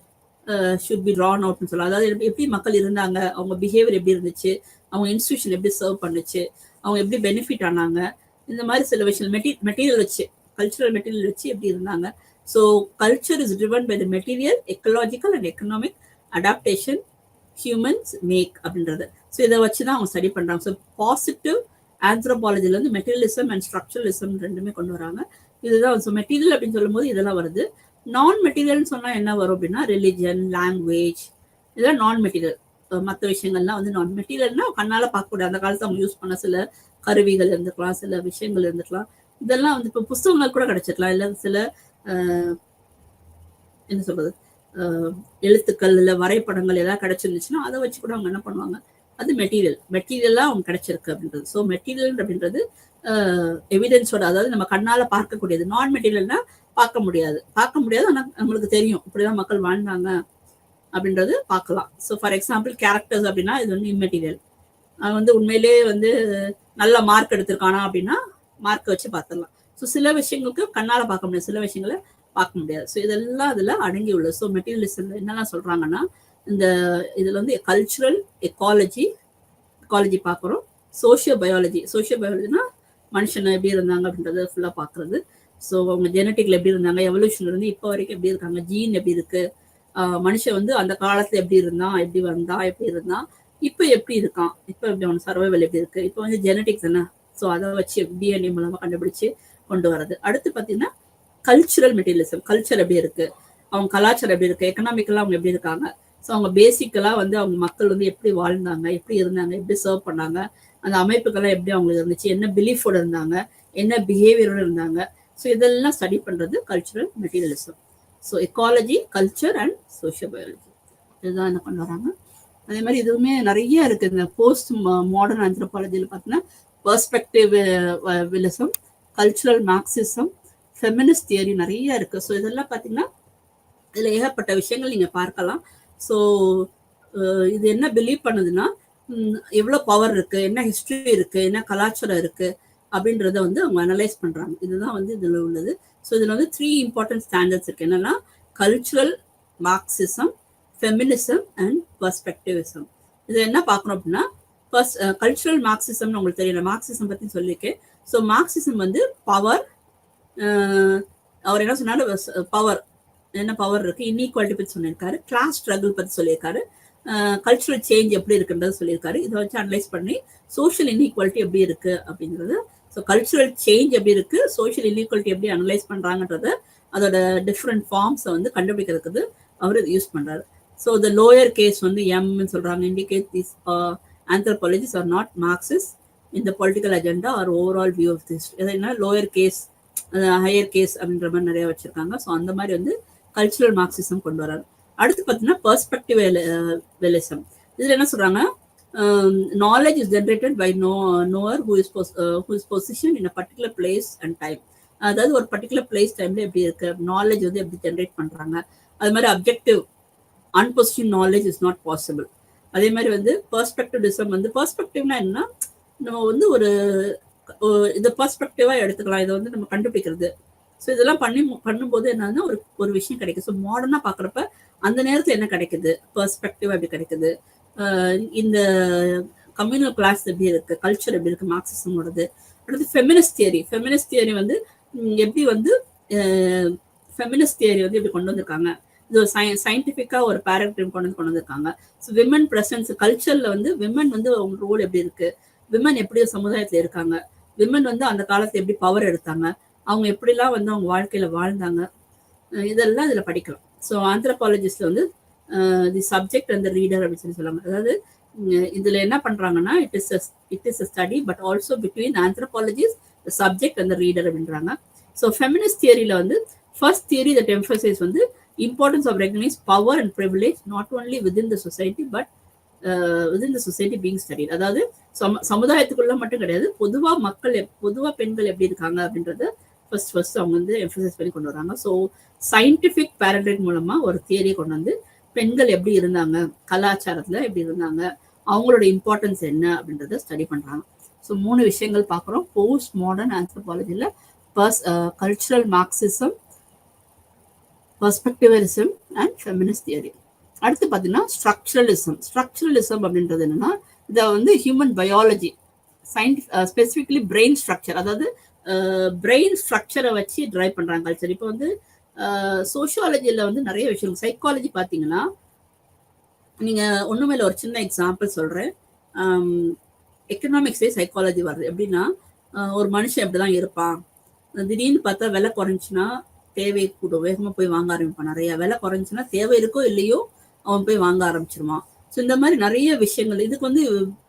should be drawn out னு சொல்லலாம். அதாவது எப்படி மக்கள் இருந்தாங்க, அவங்க பிஹேவியர் எப்படி இருந்துச்சு, அவங்க இன்ஸ்டிடியூஷன் எப்படி சர்வ் பண்ணுச்சு, அவங்க எப்படி பெனிஃபிட் ஆனாங்க, இந்த மாதிரி சில விஷயம் மெட்டீரியல் வச்சு, கல்ச்சுரல் மெட்டீரியல் வச்சு எப்படி இருந்தாங்க. So culture is driven by the material, ecological and economic adaptation humans make அப்படின்றது. ஸோ இதை வச்சு தான் அவங்க ஸ்டடி பண்றாங்க. ஸோ பாசிட்டிவ் ஆந்த்ரோபாலஜில வந்து மெட்டீரியலிசம் அண்ட் ஸ்ட்ரக்சரலிசம் ரெண்டுமே கொண்டு வராங்க. இதுதான் ஸோ மெட்டீரியல் அப்படின்னு சொல்லும் போது இதெல்லாம் வருது. நான் மெட்டீரியல்னு சொன்னா என்ன வரும் அப்படின்னா ரிலிஜன், லாங்குவேஜ், இதெல்லாம் நான் மெட்டீரியல். மற்ற விஷயங்கள்லாம் வந்து நான் மெட்டீரியல்னா கண்ணால பார்க்கக்கூடாது. அந்த காலத்துல அவங்க யூஸ் பண்ண சில கருவிகள் இருந்துக்கலாம், சில விஷயங்கள் இருந்துக்கலாம். இதெல்லாம் வந்து இப்போ புஸ்தகங்கள் கூட கிடைச்சிருக்கலாம், இல்லை சில என்ன சொல்றது எழுத்துக்கள் இல்லை வரைபடங்கள் எல்லாம் கிடைச்சிருந்துச்சுன்னா அதை வச்சு கூட அவங்க என்ன பண்ணுவாங்க, அது மெட்டீரியலா அவங்க கிடைச்சிருக்கு அப்படின்றது. ஸோ மெட்டீரியல் அப்படின்றது எவிடன்ஸோட, அதாவது நம்ம கண்ணால பார்க்கக்கூடியது. நான் மெட்டீரியல்னா பார்க்க முடியாது, ஆனால் நம்மளுக்கு தெரியும் இப்படிதான் மக்கள் வாழ்ந்தாங்க அப்படின்றது பார்க்கலாம். ஸோ ஃபார் எக்ஸாம்பிள் கேரக்டர்ஸ் அப்படின்னா இது வந்து இம்மெட்டீரியல். அவன் வந்து உண்மையிலே வந்து நல்ல மார்க் எடுத்திருக்கானா அப்படின்னா மார்க் வச்சு பார்த்துடலாம். ஸோ சில விஷயங்களுக்கு கண்ணால பார்க்க முடியாது, சில விஷயங்களை பார்க்க முடியாது. ஸோ இதெல்லாம் அதுல அடங்கி உள்ளது. ஸோ மெட்டீரியலிசம் என்னெல்லாம் சொல்றாங்கன்னா இந்த இதுல வந்து கல்ச்சுரல் எக்காலஜி பார்க்குறோம், சோஷியோ பயாலஜினா மனுஷன் எப்படி இருந்தாங்க அப்படின்றத ஃபுல்லா பார்க்கறது. ஸோ அவங்க ஜெனட்டிக்ல எப்படி இருந்தாங்க, எவல்யூஷன் இருந்து இப்போ வரைக்கும் எப்படி இருக்காங்க, ஜீன் எப்படி இருக்கு, மனுஷன் வந்து அந்த காலத்துல எப்படி இருந்தான், எப்படி இருந்தான், இப்போ எப்படி இருக்கான், இப்போ எப்படி அவன் சர்வைவல் எப்படி இருக்கு, இப்போ வந்து ஜெனட்டிக்ஸ் என்ன, ஸோ அதை வச்சு டிஎன்ஏ மூலமா கண்டுபிடிச்சு கொண்டு வர்றது. அடுத்து பார்த்தீங்கன்னா கல்ச்சுரல் மெட்டீரியலிசம், கல்ச்சர் எப்படி இருக்கு, அவங்க கலாச்சாரம் எப்படி இருக்கு, எக்கனாமிக்கலா அவங்க எப்படி இருக்காங்க, ஸோ அவங்க பேசிக்கலா வந்து அவங்க மக்கள் வந்து எப்படி வாழ்ந்தாங்க, எப்படி இருந்தாங்க, எப்படி சர்வ் பண்ணாங்க, அந்த அமைப்புகள்லாம் எப்படி அவங்களுக்கு இருந்துச்சு, என்ன பிலீஃபோட இருந்தாங்க, என்ன பிஹேவியரோட இருந்தாங்க. ஸோ இதெல்லாம் ஸ்டடி பண்றது cultural materialism. So ecology, culture and socio biology, இதுதான் என்ன கொண்டு வராங்க. அதே மாதிரி இதுவுமே நிறைய இருக்கு. இந்த போஸ்ட் மாடர்ன் ஆந்த்ரோபாலஜியில் பார்த்தீங்கன்னா பெர்ஸ்பெக்டிவிசம், கல்ச்சுரல் மார்க்சிசம், ஃபெமினிஸ்ட் தியரி நிறைய இருக்கு. ஸோ இதெல்லாம் பார்த்தீங்கன்னா இதில் ஏகப்பட்ட விஷயங்கள் நீங்க பார்க்கலாம். ஸோ இது என்ன பிலீவ் பண்ணுதுன்னா எவ்வளோ பவர் இருக்கு, என்ன ஹிஸ்டரி இருக்கு, என்ன கலாச்சாரம் இருக்கு அப்படின்றத வந்து அவங்க அனலைஸ் பண்றாங்க. இதுதான் வந்து இதுல உள்ளது. ஸோ இதுல வந்து 3 இம்பார்ட்டன்ட் ஸ்டாண்டர்ட்ஸ் இருக்கு. என்னன்னா கல்ச்சுரல் மார்க்சிசம், ஃபெமினிசம் அண்ட் பெர்ஸ்பெக்டிவிசம். இது என்ன பார்க்கணும் அப்படின்னா கல்ச்சுரல் மார்க்சிசம்னு உங்களுக்கு தெரியல, மார்க்சிசம் பத்தி சொல்லியிருக்கேன். ஸோ மார்க்சிசம் வந்து பவர், அவர் என்ன சொன்னாலும் பவர், என்ன பவர் இருக்கு, இன்இக்வாலிட்டி பத்தி சொல்லியிருக்காரு, கிளாஸ் ஸ்ட்ரகிள் பத்தி சொல்லியிருக்காரு, கல்ச்சுரல் சேஞ்ச் எப்படி இருக்குன்றது சொல்லியிருக்காரு. இதை வச்சு அனலைஸ் பண்ணி சோஷியல் இன்இக்வாலிட்டி எப்படி இருக்கு அப்படிங்கிறது, ஸோ கல்ச்சுரல் சேஞ்ச் எப்படி இருக்கு, சோஷியல் இன்இக்வாலிட்டி எப்படி அனலைஸ் பண்றாங்கன்றத, அதோட டிஃப்ரெண்ட் ஃபார்ம்ஸை வந்து கண்டுபிடிக்கிறதுக்கு அவர் யூஸ் பண்றாரு. ஸோ த லோயர் கேஸ் வந்து எம்னு சொல்றாங்க, indicate this anthropologists are not Marxist in the political agenda or overall view of this. எதுனா லோயர் கேஸ், ஹையர் கேஸ் அப்படின்ற மாதிரி நிறைய வச்சிருக்காங்க. ஸோ அந்த மாதிரி வந்து கல்ச்சுரல் மார்க்சிசம் கொண்டு வராரு. அடுத்து பார்த்தீங்கன்னா பெர்ஸ்பெக்டிவிசம். இதுல என்ன சொல்றாங்க, knowledge is generated by knower who is positioned in a particular place and time. அதாவது ஒரு பர்டிகுலர் பிளேஸ் டைம்ல எப்படி இருக்கு, நாலேஜ் வந்து எப்படி ஜென்ரேட் பண்றாங்க. அது மாதிரி objective unposition knowledge is not possible. அதே மாதிரி வந்து பெர்ஸ்பெக்டிவிசம் வந்து, பெர்ஸ்பெக்டிவ்னா என்னன்னா நம்ம வந்து ஒரு இதை பெர்ஸ்பெக்டிவா எடுத்துக்கலாம், இதை வந்து நம்ம கண்டுபிடிக்கிறது. ஸோ இதெல்லாம் பண்ணும்போது என்னன்னா ஒரு விஷயம் கிடைக்கும். ஸோ மாடர்னா பாக்குறப்ப அந்த நேரத்துல என்ன கிடைக்குது, பெர்ஸ்பெக்டிவா எப்படி கிடைக்குது, இந்த கம்யூனல் கிளாஸ் எப்படி இருக்கு, கல்ச்சர் எப்படி இருக்கு மார்க்சிசமோடது. அடுத்து ஃபெமினிஸ்ட் தியரி வந்து எப்படி வந்து ஃபெமினிஸ்ட் தியரி வந்து எப்படி கொண்டு வந்திருக்காங்க, இது சயின்டிஃபிக்கா ஒரு பேராகிராஃப் கொண்டு வந்திருக்காங்க. ஸோ விமன் பிரசன்ஸ் கல்ச்சர்ல வந்து விமன் வந்து அவங்க ரோல் எப்படி இருக்கு, விமன் எப்படி சமுதாயத்துல இருக்காங்க, விமன் வந்து அந்த காலத்துல எப்படி பவர் எடுத்தாங்க, அவங்க எப்படிலாம் வந்து அவங்க வாழ்க்கையில வாழ்ந்தாங்க, இதெல்லாம் இதுல படிக்கலாம். ஸோ ஆந்த்ரோபாலஜிஸ்ட்ல வந்து தி சப்ஜெக்ட் அண்ட் ரீடர் அப்படின்னு சொல்லுவாங்க. அதாவது இதுல என்ன பண்றாங்கன்னா it is study but also between anthropologist the subject and reader அப்படின்றாங்க. ஸோ ஃபெமினிஸ்ட் தியரியில வந்து ஃபர்ஸ்ட் தியரி தட் எம்பசைஸ் வந்து importance of recognise power and privilege not only within the society but within the society being studied. அதாவது சமுதாயத்துக்குள்ள மட்டும் கிடையாது, பொதுவா மக்கள் பொதுவா பெண்கள் எப்படி இருக்காங்க அப்படின்றத ஃபர்ஸ்ட் அவங்க வந்து எம்பசைஸ் பண்ணி கொண்டு வராங்க. ஸோ சயின்டிஃபிக் பேரடைம் மூலமா ஒரு தியரியை கொண்டு வந்து பெண்கள் எப்படி இருந்தாங்க, கலாச்சாரத்துல எப்படி இருந்தாங்க, அவங்களோட இம்பார்ட்டன்ஸ் என்ன அப்படின்றத ஸ்டடி பண்றாங்க. ஸோ 3 விஷயங்கள் பார்க்குறோம். போஸ்ட் மாடர்ன் ஆந்த்ரோபாலஜில cultural Marxism, perspectivalism and feminist theory. அடுத்து பார்த்தீங்கன்னா ஸ்ட்ரக்சரலிசம் அப்படின்றது என்னன்னா, இதை வந்து human biology specifically brain structure, அதாவது பிரெயின் ஸ்ட்ரக்சரை வச்சு டிரைவ் பண்றாங்க கல்ச்சர். இப்போ வந்து சோஷியாலஜில வந்து நிறைய விஷயம், சைக்காலஜி பார்த்தீங்கன்னா நீங்க ஒண்ணுமேல ஒரு சின்ன எக்ஸாம்பிள் சொல்றேன். எக்கனாமிக்ஸே சைக்காலஜி வருது. எப்படின்னா ஒரு மனுஷன் எப்படிதான் இருப்பான், திடீர்னு பார்த்தா விலை குறைஞ்சுன்னா தேவை கூட வேகமா போய் வாங்க ஆரம்பிப்பான். நிறைய விலை குறைஞ்சுன்னா தேவை இருக்கோ இல்லையோ அவன் போய் வாங்க ஆரம்பிச்சிருவான். ஸோ இந்த மாதிரி நிறைய விஷயங்கள், இதுக்கு வந்து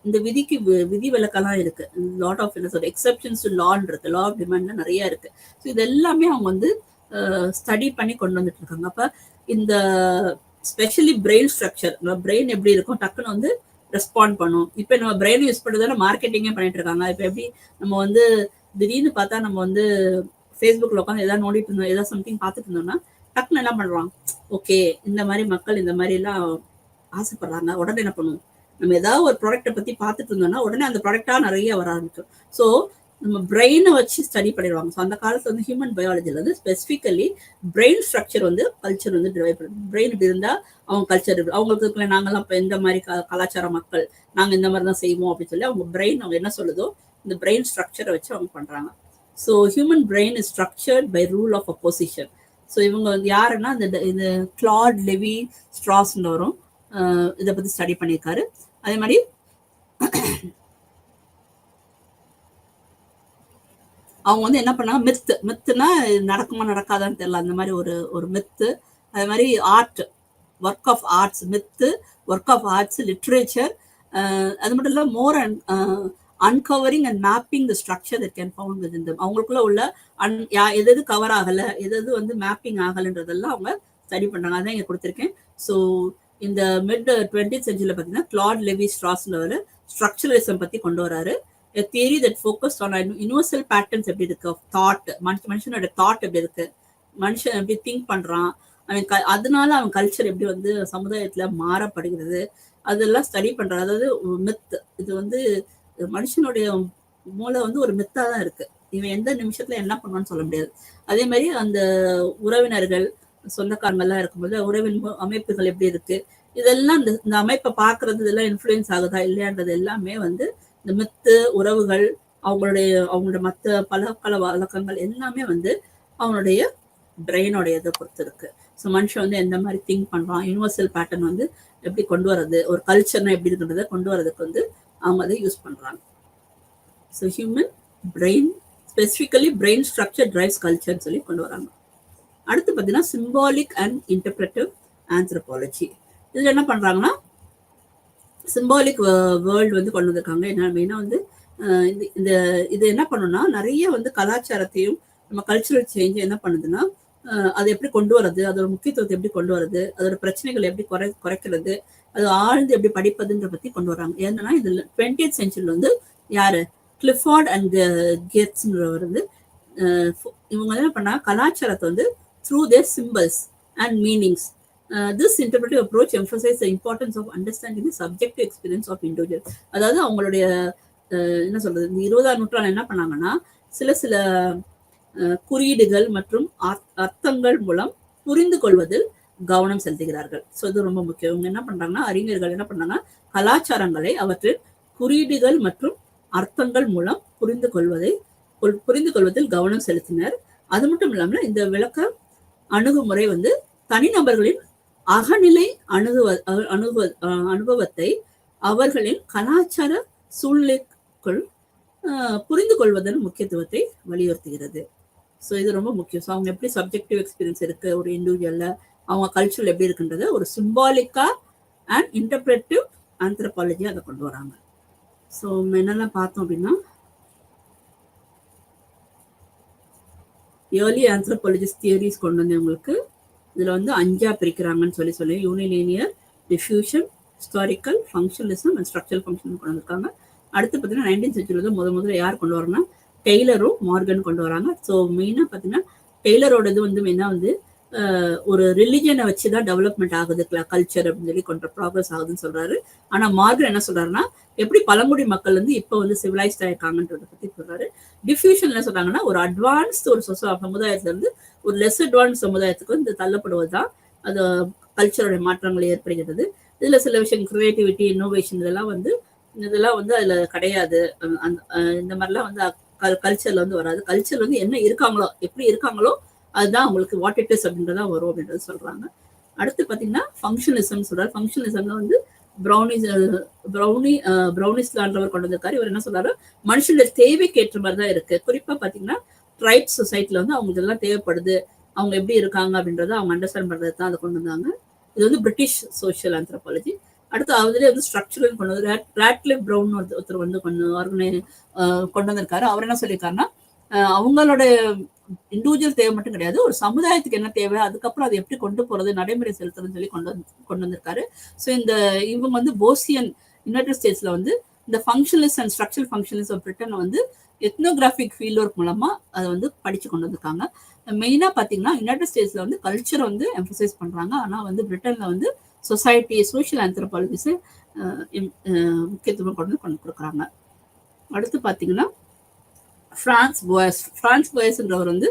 இந்த விதிக்கு விதி விலக்கெல்லாம் இருக்கு. லாட் ஆஃப் என்ன சொல்ற எக்ஸப்ஷன்ஸ் டு லான்னு இருக்கு, லா ஆஃப் டிமாண்ட்ல நிறைய இருக்கு. ஸோ இது எல்லாமே அவங்க வந்து ஸ்டடி பண்ணி கொண்டு வந்துட்டு இருக்காங்க. அப்ப இந்த ஸ்பெஷலி பிரெயின் ஸ்ட்ரக்சர், பிரெயின் எப்படி இருக்கும் டக்குன்னு வந்து ரெஸ்பாண்ட் பண்ணும். இப்போ நம்ம பிரெயின் யூஸ் பண்ணுறதால மார்க்கெட்டிங்கே பண்ணிட்டு இருக்காங்க. இப்போ எப்படி நம்ம வந்து திடீர்னு பார்த்தா நம்ம வந்து ஃபேஸ்புக்கில் உட்காந்து எதாவது நோண்டிட்டு இருந்தோம், ஏதாவது சம்திங் பார்த்துட்டு இருந்தோம்னா டக்குன்னு என்ன பண்ணுறோம், ஓகே இந்த மாதிரி மக்கள் இந்த மாதிரி எல்லாம் ஆசைப்படுறாங்க, உடனே என்ன பண்ணுவோம், நம்ம ஏதாவது ஒரு ப்ராடக்ட்டை பற்றி பார்த்துட்டு இருந்தோம்னா உடனே அந்த ப்ராடக்டாக நிறைய வர ஆரம்பிக்கும். ஸோ நம்ம பிரெயினை வச்சு ஸ்டடி பண்ணிடுவாங்க. ஸோ அந்த காலத்தில் வந்து ஹியூமன் பயாலஜியில் வந்து ஸ்பெசிஃபிக்கலி பிரெயின் ஸ்ட்ரக்சர் வந்து கல்ச்சர் வந்து டிரைவ் பண்ணுது. பிரெயின் இப்படி இருந்தால் அவங்க கல்ச்சர் இருக்கு, அவங்களுக்கு இருக்குல்ல நாங்கள்லாம் இப்போ இந்த மாதிரி கலாச்சார மக்கள் நாங்கள் இந்த மாதிரி தான் செய்வோம் அப்படின்னு சொல்லி அவங்க பிரெயின் அவங்க என்ன சொல்லுதோ இந்த பிரெயின் ஸ்ட்ரக்சரை வச்சு அவங்க பண்ணுறாங்க. So human brain is structured by rule of opposition. So இவங்க வந்து யாருன்னா இந்த கிளாட் லெவி ஸ்ட்ராஸ்ன்னு வரும், இதை பற்றி ஸ்டடி பண்ணியிருக்காரு. அதே மாதிரி அவங்க வந்து என்ன பண்ணாங்க, மித்துனா நடக்குமா நடக்காதான்னு தெரியல, அந்த மாதிரி ஒரு மித்து. அதே மாதிரி art, work of arts, myth, work of arts, literature. அது மட்டும் இல்லை more and uncovering and mapping the structure that can found with them. அவங்களுக்குள்ள உள்ள எது கவர் ஆகலை, எது வந்து மேப்பிங் ஆகலைன்றதெல்லாம் அவங்க ஸ்டடி பண்ணுறாங்க. அதான் இங்கே கொடுத்துருக்கேன். ஸோ இந்த மிட் 20th சென்ச்சுரியில் பார்த்தீங்கன்னா கிளாட் லெவி ஸ்ட்ராஸ்ல ஒரு ஸ்ட்ரக்சரலிசம் பற்றி கொண்டு வராரு. A theory that focused on universal patterns எப்படி இருக்கு of thought, மனுஷனோட தாட் எப்படி இருக்கு, மனுஷன் எப்படி திங்க் பண்றான், அவன் அதனால அவன் கல்ச்சர் எப்படி வந்து சமுதாயத்துல மாறப்படுகிறது, அதெல்லாம் ஸ்டடி பண்றான். அதாவது மித், இது வந்து மனுஷனுடைய மூளை வந்து ஒரு மித்தா தான் இருக்கு, இவன் எந்த நிமிஷத்துல என்ன பண்ணுவான்னு சொல்ல முடியாது. அதே மாதிரி அந்த உறவினர்கள் சொந்தக்காரங்கள்லாம் இருக்கும்போது உறவின் அமைப்புகள் எப்படி இருக்கு, இதெல்லாம் இந்த அமைப்பை பார்க்கறது இதெல்லாம் இன்ஃப்ளூயன்ஸ் ஆகுதா இல்லையான்றது எல்லாமே வந்து இந்த மித்து, உறவுகள், அவங்களோட மற்ற பல வழக்கங்கள் எல்லாமே வந்து அவனுடைய பிரெயினோடைய இதை பொறுத்து இருக்கு. ஸோ மனுஷன் வந்து எந்த மாதிரி திங்க் பண்றான், யூனிவர்சல் பேட்டர்ன் வந்து எப்படி கொண்டு வர்றது, ஒரு கல்ச்சர்னா எப்படி இருக்குன்றதை கொண்டு வரதுக்கு வந்து அவங்க அதை யூஸ் பண்றாங்க. So human brain specifically brain structure drives கல்ச்சர்னு சொல்லி கொண்டு வராங்க. அடுத்து பார்த்தீங்கன்னா சிம்பாலிக் அண்ட் இன்டர்பிரட்டிவ் ஆந்த்ரோபாலஜி. இதில் என்ன பண்றாங்கன்னா சிம்பாலிக் வேர்ல்டு வந்து கொண்டு வந்திருக்காங்க. என்ன மெயினா வந்து இது என்ன பண்ணுன்னா நிறைய வந்து கலாச்சாரத்தையும் நம்ம கல்ச்சுரல் சேஞ்ச் என்ன பண்ணுதுன்னா அதை எப்படி கொண்டு வர்றது, அதோட முக்கியத்துவத்தை எப்படி கொண்டு வர்றது, அதோட பிரச்சனைகளை எப்படி குறைக்கிறது, அது ஆழ்ந்து எப்படி படிப்பதுன்ற பத்தி கொண்டு வராங்க. ஏன்னா இதுல 20th சென்ச்சுரியில் வந்து யாரு கிளிஃபார்ட் அண்ட் கெட்ஸ்ன்றவர் வந்து இவங்க என்ன பண்ணா கலாச்சாரத்தை வந்து through there symbols and meanings. This interpretive approach emphasizes the importance of understanding the subjective experience of individual. அதாவது அவங்களுடைய என்ன சொல்றது, இந்த 20ஆம் நூற்றாண்டு என்ன பண்ணாங்கன்னா சில குறியீடுகள் மற்றும் அர்த்தங்கள் மூலம் புரிந்து கொள்வதில் கவனம் செலுத்துகிறார்கள். ஸோ இது ரொம்ப முக்கியம். இவங்க என்ன பண்றாங்கன்னா அறிஞர்கள் என்ன பண்ணாங்கன்னா கலாச்சாரங்களை அவற்றின் குறியீடுகள் மற்றும் அர்த்தங்கள் மூலம் புரிந்து கொள்வதில் கவனம் செலுத்தினர். அது மட்டும் இல்லாமல் இந்த விளக்க அணுகுமுறை வந்து தனிநபர்களின் அகநிலை அனுபவத்தை அவர்களின் கலாச்சார சூழ்நிலைக்குள் புரிந்து கொள்வதன் முக்கியத்துவத்தை வலியுறுத்துகிறது. ஸோ இது ரொம்ப முக்கியம். ஸோ அவங்க எப்படி சப்ஜெக்டிவ் எக்ஸ்பீரியன்ஸ் இருக்கு ஒரு இண்டிவிஜுவல்ல, அவங்க கல்ச்சர் எப்படி இருக்குன்றத ஒரு சிம்பாலிக்கா அண்ட் இன்டர்பிரேட்டிவ் ஆந்த்ரோபாலஜி அதை கொண்டு வராங்க. ஸோ என்னெல்லாம் பார்த்தோம் அப்படின்னா, ஏர்லி ஆந்த்ரோபாலஜிஸ்ட் தியரிஸ் கொண்டு வந்தவங்களுக்கு இதுல வந்து 5 பிரிக்கிறாங்கன்னு சொல்லி unilinear, diffusion, historical, functionalism and structural function கொண்டு வந்திருக்காங்க. அடுத்து பார்த்தீங்கன்னா 19th century முதல்ல யார் கொண்டு வரணும்னா டெய்லரும் மார்கன் கொண்டு வராங்க. ஸோ மெயினாக பார்த்தீங்கன்னா டெய்லரோட இது வந்து மெயினாக வந்து ஒரு ரிலிஜனை வச்சுதான் டெவலப்மெண்ட் ஆகுது கல்ச்சர் அப்படின்னு சொல்லி கொஞ்சம் ப்ராக்ரஸ் ஆகுதுன்னு சொல்றாரு. ஆனா மார்கன் என்ன சொல்றாருன்னா எப்படி பழங்குடி மக்கள் வந்து இப்போ வந்து சிவிலைஸ்ட் ஆயிருக்காங்கன்றத பத்தி சொல்றாரு. டிஃப்யூஷன் என்ன சொல்றாங்கன்னா ஒரு அட்வான்ஸ்ட் ஒரு சமுதாயத்துல இருந்து ஒரு லெஸ் அட்வான்ஸ் சமுதாயத்துக்கு வந்து தள்ளப்படுவதுதான் அது கல்ச்சரோட மாற்றங்கள் ஏற்படுகிறது. இதுல சில விஷயம் கிரியேட்டிவிட்டி, இன்னோவேஷன் இதெல்லாம் வந்து அதுல கிடையாது. இந்த மாதிரிலாம் வந்து கல்ச்சர்ல வந்து வராது. கல்ச்சர் வந்து என்ன இருக்காங்களோ எப்படி இருக்காங்களோ அதுதான் அவங்களுக்கு வாட் இட் இஸ் அப்படின்றதான் வரும் அப்படின்றது சொல்றாங்க. அடுத்து பாத்தீங்கன்னா ஃபங்க்ஷனலிசம் சொல்றாரு. ஃபங்க்ஷனலிசம்ல வந்து ப்ரௌனிஸ்லான்றவர் கொண்டு வந்திருக்காரு. இவர் என்ன சொல்றாரு, மனுஷனுடைய தேவைக்கு ஏற்ற மாதிரி தான் இருக்கு. குறிப்பா பாத்தீங்கன்னா ட்ரைப் சொசைட்டில வந்து அவங்க இதெல்லாம் தேவைப்படுது, அவங்க எப்படி இருக்காங்க அப்படின்றத அவங்க அண்டர்ஸ்டாண்ட் பண்றது தான் அதை கொண்டு வந்தாங்க. இது வந்து பிரிட்டிஷ் சோஷியல் ஆந்த்ரோபாலஜி. அடுத்து அதுலேயே வந்து ஸ்ட்ரக்சரல் கொண்டு வந்து ராட்க்ளிஃப் ப்ரௌன் ஒருத்தர் வந்து கொண்டு வந்திருக்காரு. அவர் என்ன சொல்லியிருக்காருன்னா அவங்களோட இண்டிவிஜுவல் தேவை மட்டும் கிடையாது, ஒரு சமுதாயத்துக்கு என்ன தேவை, அதுக்கப்புறம் அதை எப்படி கொண்டு போறது, நடைமுறை செலுத்துறதுன்னு சொல்லி கொண்டு வந்திருக்காரு. ஸோ இவங்க வந்து போசியன் யுனைடெட் ஸ்டேட்ஸ்ல வந்து இந்த ஃபங்க்ஷனலிஸ்ட் and structural functionalist of Britain வந்து எத்னோகிராஃபிக் ஃபீல்ட் ஒர்க் மூலமா அதை வந்து படிச்சு கொண்டு வந்திருக்காங்க. மெயினா பாத்தீங்கன்னா யுனைடெட் ஸ்டேட்ஸ்ல வந்து கல்ச்சர் வந்து எம்பசைஸ் பண்றாங்க. ஆனா வந்து பிரிட்டன்ல வந்து சொசைட்டி, சோஷியல் ஆந்த்ரோபாலஜிஸ் முக்கியத்துவம் கொண்டு கொடுக்குறாங்க. அடுத்து பாத்தீங்கன்னா பிரான்ஸ் போயஸ்ன்றவர் வந்து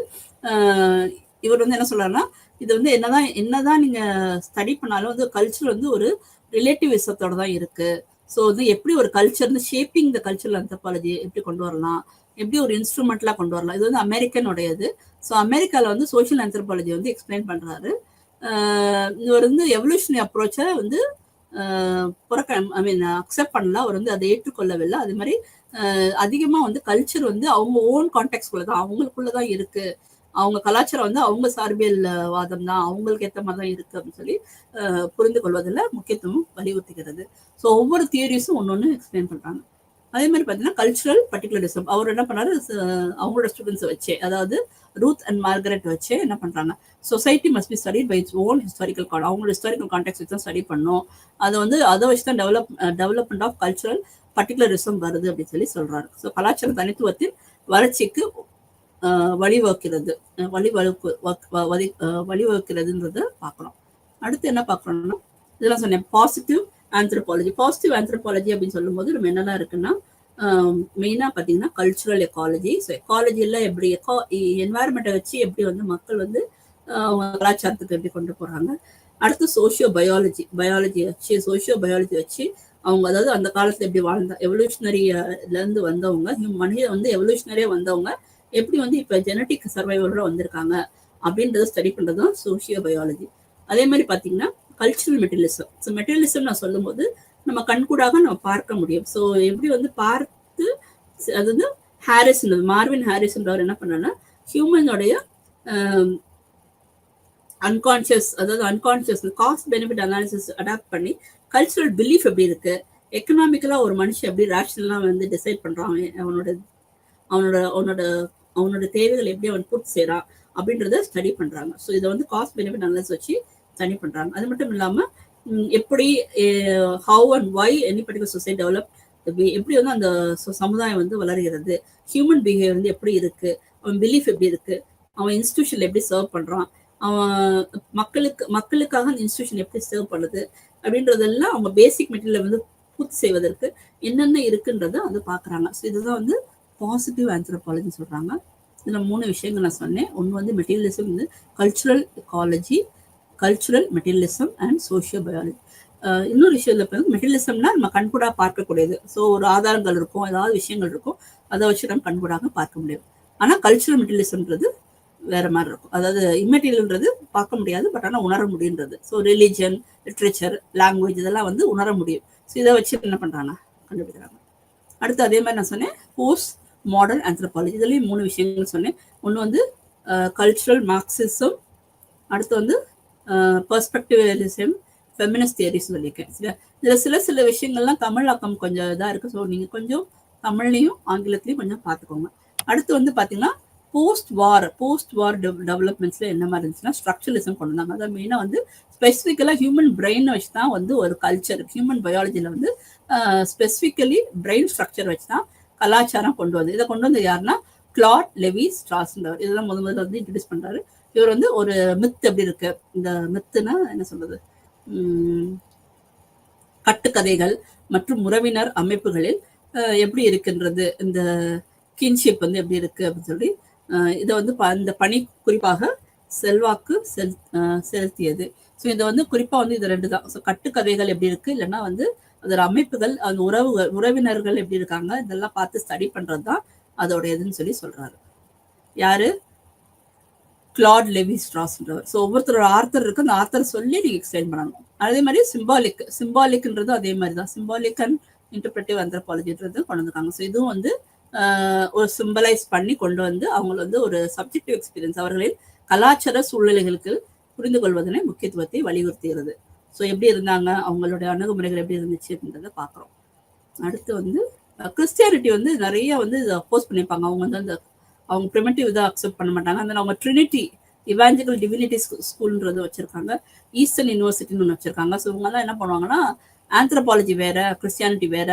இவர் வந்து என்ன சொல்றாருன்னா இது வந்து என்னதான் நீங்க ஸ்டடி பண்ணாலும் வந்து கல்ச்சர் வந்து ஒரு ரிலேட்டிவிசத்தோட தான் இருக்கு. ஸோ வந்து எப்படி ஒரு கல்ச்சர் வந்து ஷேப்பிங் த கல்ச்சரல் ஆந்த்ரோபாலஜி எப்படி கொண்டு வரலாம், எப்படி ஒரு இன்ஸ்ட்ருமெண்ட்லாம் கொண்டு வரலாம். இது வந்து அமெரிக்கனுடையது. ஸோ அமெரிக்கால வந்து சோஷியல் ஆந்த்ரோபாலஜி வந்து எக்ஸ்பிளைன் பண்றாரு. இவர் வந்து எவல்யூஷனரி அப்ரோச்சை வந்து அக்செப்ட் பண்ணல, அவர் வந்து அதை ஏற்றுக்கொள்ளவில்லை. அதே மாதிரி அதிகமா வந்து கல்ச்சர் வந்து அவங்க ஓன் கான்டெக்ட்குள்ளதான், அவங்களுக்குள்ளதான் இருக்கு, அவங்க கலாச்சாரம் வந்து அவங்க சார்பியல் வாதம் தான், அவங்களுக்கு ஏற்ற மாதிரி தான் இருக்கு அப்படின்னு சொல்லி புரிந்து கொள்வதில் முக்கியத்துவம் வலியுறுத்துகிறது. ஸோ ஒவ்வொரு தியரிஸும் ஒன்னொன்னு எக்ஸ்பிளைன் பண்றாங்க. அதே மாதிரி பார்த்தீங்கன்னா கல்ச்சுரல் பர்டிகுலரிசம் அவர் என்ன பண்ணாரு, அவங்களோட ஸ்டூடெண்ட்ஸை வச்சு, அதாவது ரூத் அண்ட் மார்கரெட் வச்சு என்ன பண்றாங்க, society must be study by its own historical அவங்களோட ஹிஸ்டாரிக்கல் கான்டெக்ட் வச்சு தான் ஸ்டடி பண்ணும், அதை வச்சு தான் டெவலப்மெண்ட் ஆஃப் கல்ச்சுரல் பர்டிகுலரிசம் வருது அப்படின்னு சொல்லி சொல்றாரு. ஸோ கலாச்சார தனித்துவத்தின் வளர்ச்சிக்கு வழிவகுக்கிறதுன்றத பார்க்கணும். அடுத்து என்ன பார்க்கணும்னா இதெல்லாம் சொன்னேன், பாசிட்டிவ் ஆந்த்ரோபாலஜி. பாசிட்டிவ் ஆந்த்ரோபாலஜி அப்படின்னு சொல்லும் போது நம்ம என்னெல்லாம் இருக்குன்னா மெயினா பார்த்தீங்கன்னா கல்ச்சுரல் எக்காலஜி. ஸோ எக்காலஜியில் எப்படி என்வாயர்மெண்ட்டை வச்சு எப்படி வந்து மக்கள் வந்து அவங்க கலாச்சாரத்துக்கு எப்படி கொண்டு போறாங்க. அடுத்து சோஷியோ பயாலஜி வச்சு அவங்க அதாவது அந்த காலத்துல எப்படி வாழ்ந்த எவல்யூஷனரியில இருந்து வந்தவங்க, மனிதன் வந்து எவல்யூஷனரியா வந்தவங்க எப்படி வந்து இப்ப ஜெனட்டிக் சர்வைவலோட வந்திருக்காங்க அப்படின்றத ஸ்டடி பண்றதுதான் சோஷியோ பயாலஜி. அதே மாதிரி பாத்தீங்கன்னா கல்ச்சுரல் மெட்டீரியலிசம். ஸோ மெட்டீரியலிசம் நான் சொல்லும் போது நம்ம கண்கூடாக நம்ம பார்க்க முடியும். ஸோ எப்படி வந்து பார்த்து அது வந்து மார்வின் ஹாரிஸ்ன்றவர் என்ன பண்ணாருன்னா ஹியூமனோடைய unconscious cost benefit analysis adapt பண்ணி கல்ச்சுரல் பிலீஃப் எப்படி இருக்கு, எக்கனாமிக்கலா ஒரு மனுஷன் எப்படி ரேஷனலாம் வந்து டிசைட் பண்றான், அவனோட தேவைகள் எப்படி அவன் பூர்த்தி செய்யறான் அப்படின்றத ஸ்டடி பண்றாங்க. ஸோ இதை வந்து காஸ்ட் பெனிஃபிட் அனாலிசிஸ் வச்சு ஸ்டடி பண்றாங்க. அது மட்டும் இல்லாம எப்படி how and why any particular society develop, எப்படி வந்து அந்த சமுதாயம் வந்து வளர்கிறது, ஹியூமன் பிஹேவியர் வந்து எப்படி இருக்கு, அவன் பிலீஃப் எப்படி இருக்கு, அவன் இன்ஸ்டிடியூஷன்ல எப்படி சர்வ் பண்றான், அவன் மக்களுக்காக அந்த இன்ஸ்டிடியூஷன் எப்படி சர்வ் பண்ணுது அப்படின்றதெல்லாம் அவங்க பேசிக் மெட்டீரியல் வந்து பூர்த்தி செய்வதற்கு என்னென்ன இருக்குன்றத வந்து பாக்குறாங்க. ஸோ இதுதான் வந்து பாசிட்டிவ் ஆந்த்ரோபாலஜின்னு சொல்றாங்க. இதுல 3 விஷயங்கள் நான் சொன்னேன். ஒன்று வந்து மெட்டீரியலிசம், வந்து cultural ecology, cultural materialism and socio biology. இன்னொரு விஷயம் மெட்டீரியலிசம்னா நம்ம கண்கூடா பார்க்கக்கூடியது. ஸோ ஒரு ஆதாரங்கள் இருக்கும், ஏதாவது விஷயங்கள் இருக்கும், அதை வச்சு நம்ம கண்கூடாக பார்க்க முடியும். ஆனா கல்ச்சுரல் மெட்டீரியலிசம்ன்றது வேற மாதிரி இருக்கும். அதாவது இம்மெட்டீரியல்ன்றது பார்க்க முடியாது, பட் ஆனால் உணர முடியுன்றது. ஸோ ரிலிஜன், லிட்ரேச்சர், லாங்குவேஜ் இதெல்லாம் வந்து உணர முடியும். ஸோ இதை வச்சு என்ன பண்றாங்க, கண்டுபிடிக்கிறாங்க. அடுத்து அதே மாதிரி நான் சொன்னேன் போஸ்ட் மாடர்ன் ஆந்த்ரோபாலஜி. இதுலயும் 3 விஷயங்கள் சொன்னேன். ஒன்று வந்து கல்ச்சுரல் மார்க்சிசம், அடுத்து வந்து பெர்ஸ்பெக்டிவலிசம், ஃபெமினிஸ்ட் தியரிஸ் சொல்லியிருக்கேன். சரியா? இதுல சில விஷயங்கள்லாம் தமிழாக்கம் கொஞ்சம் இதா இருக்கு. ஸோ நீங்க கொஞ்சம் தமிழ்லையும் ஆங்கிலத்திலையும் கொஞ்சம் பார்த்துக்கோங்க. அடுத்து வந்து பாத்தீங்கன்னா போஸ்ட் வார் டெவலப்மெண்ட்ஸ்ல என்ன மாதிரி இருந்துச்சுன்னா ஸ்ட்ரக்சரலிசம் கொண்டு வந்தாங்க. அதாவது மெயினா வந்து ஸ்பெசிஃபிக்கலா ஹியூமன் பிரெயின் வச்சு தான் வந்து ஒரு கல்ச்சர், ஹியூமன் பயாலஜில வந்து ஸ்பெசிஃபிக்கலி பிரெயின் ஸ்ட்ரக்சர் வச்சு தான் கலாச்சாரம் கொண்டு வந்து. இதை கொண்டு வந்து யாருன்னா கிளாட் லெவி ஸ்ட்ராஸ்ன்றவர். இதெல்லாம் முதல்ல வந்து இன்ட்ரடியூஸ் பண்றாரு. இவர் வந்து ஒரு மித் எப்படி இருக்கு, இந்த மித்துனா என்ன சொல்றது, கட்டுக்கதைகள் மற்றும் உறவினர் அமைப்புகளில் எப்படி இருக்குன்றது, இந்த கின்ஷிப் வந்து எப்படி இருக்கு அப்படின்னு சொல்லி இதை வந்து இந்த பணி குறிப்பாக செல்வாக்கு செலுத்தியது. ஸோ இதை வந்து குறிப்பா வந்து இது 2 தான். ஸோ கட்டுக்கதைகள் எப்படி இருக்கு, இல்லைன்னா வந்து அதோட அமைப்புகள், அந்த உறவினர்கள் எப்படி இருக்காங்க, இதெல்லாம் பார்த்து ஸ்டடி பண்றது தான் அதோட இதுன்னு சொல்லி சொல்றாரு. யாரு? கிளாட் லெவி ஸ்ட்ராஸ்ன்றவர். ஸோ ஒவ்வொருத்தரோட ஆர்த்தர் இருக்கு, அந்த ஆர்த்தர் சொல்லி நீங்க எக்ஸ்பிளைன் பண்ணணும். அதே மாதிரி சிம்பாலிக்ன்றது அதே மாதிரி தான். சிம்பாலிக் அண்ட் இன்டர்பிரேட்டிவ் ஆந்த்ரோபாலஜின்றது கொண்டு வந்திருக்காங்க. ஸோ இதுவும் வந்து ஒரு சிம்பலைஸ் பண்ணி கொண்டு வந்து அவங்க வந்து ஒரு சப்ஜெக்டிவ் எக்ஸ்பீரியன்ஸ், அவர்களின் கலாச்சார சூழ்நிலைகளுக்கு புரிந்து கொள்வதனை முக்கியத்துவத்தை வலியுறுத்துகிறது. ஸோ எப்படி இருந்தாங்க, அவங்களுடைய அணுகுமுறைகள் எப்படி இருந்துச்சு அப்படின்றத பாக்குறோம். அடுத்து வந்து கிறிஸ்டியானிட்டி வந்து நிறைய வந்து இதை அப்போஸ் பண்ணியிருப்பாங்க. அவங்க வந்து அந்த அவங்க பிரிமிட்டிவ் இதை அக்செப்ட் பண்ண மாட்டாங்க. அந்த அவங்க ட்ரினிட்டி இவாஞ்சலிக்கல் டிவினிட்டி ஸ்கூல்ன்றது வச்சிருக்காங்க, ஈஸ்டர்ன் யூனிவர்சிட்டின்னு ஒன்று வச்சிருக்காங்க. ஸோ இவங்கெல்லாம் என்ன பண்ணுவாங்கன்னா ஆந்த்ரோபாலஜி வேற, கிறிஸ்டியானிட்டி வேற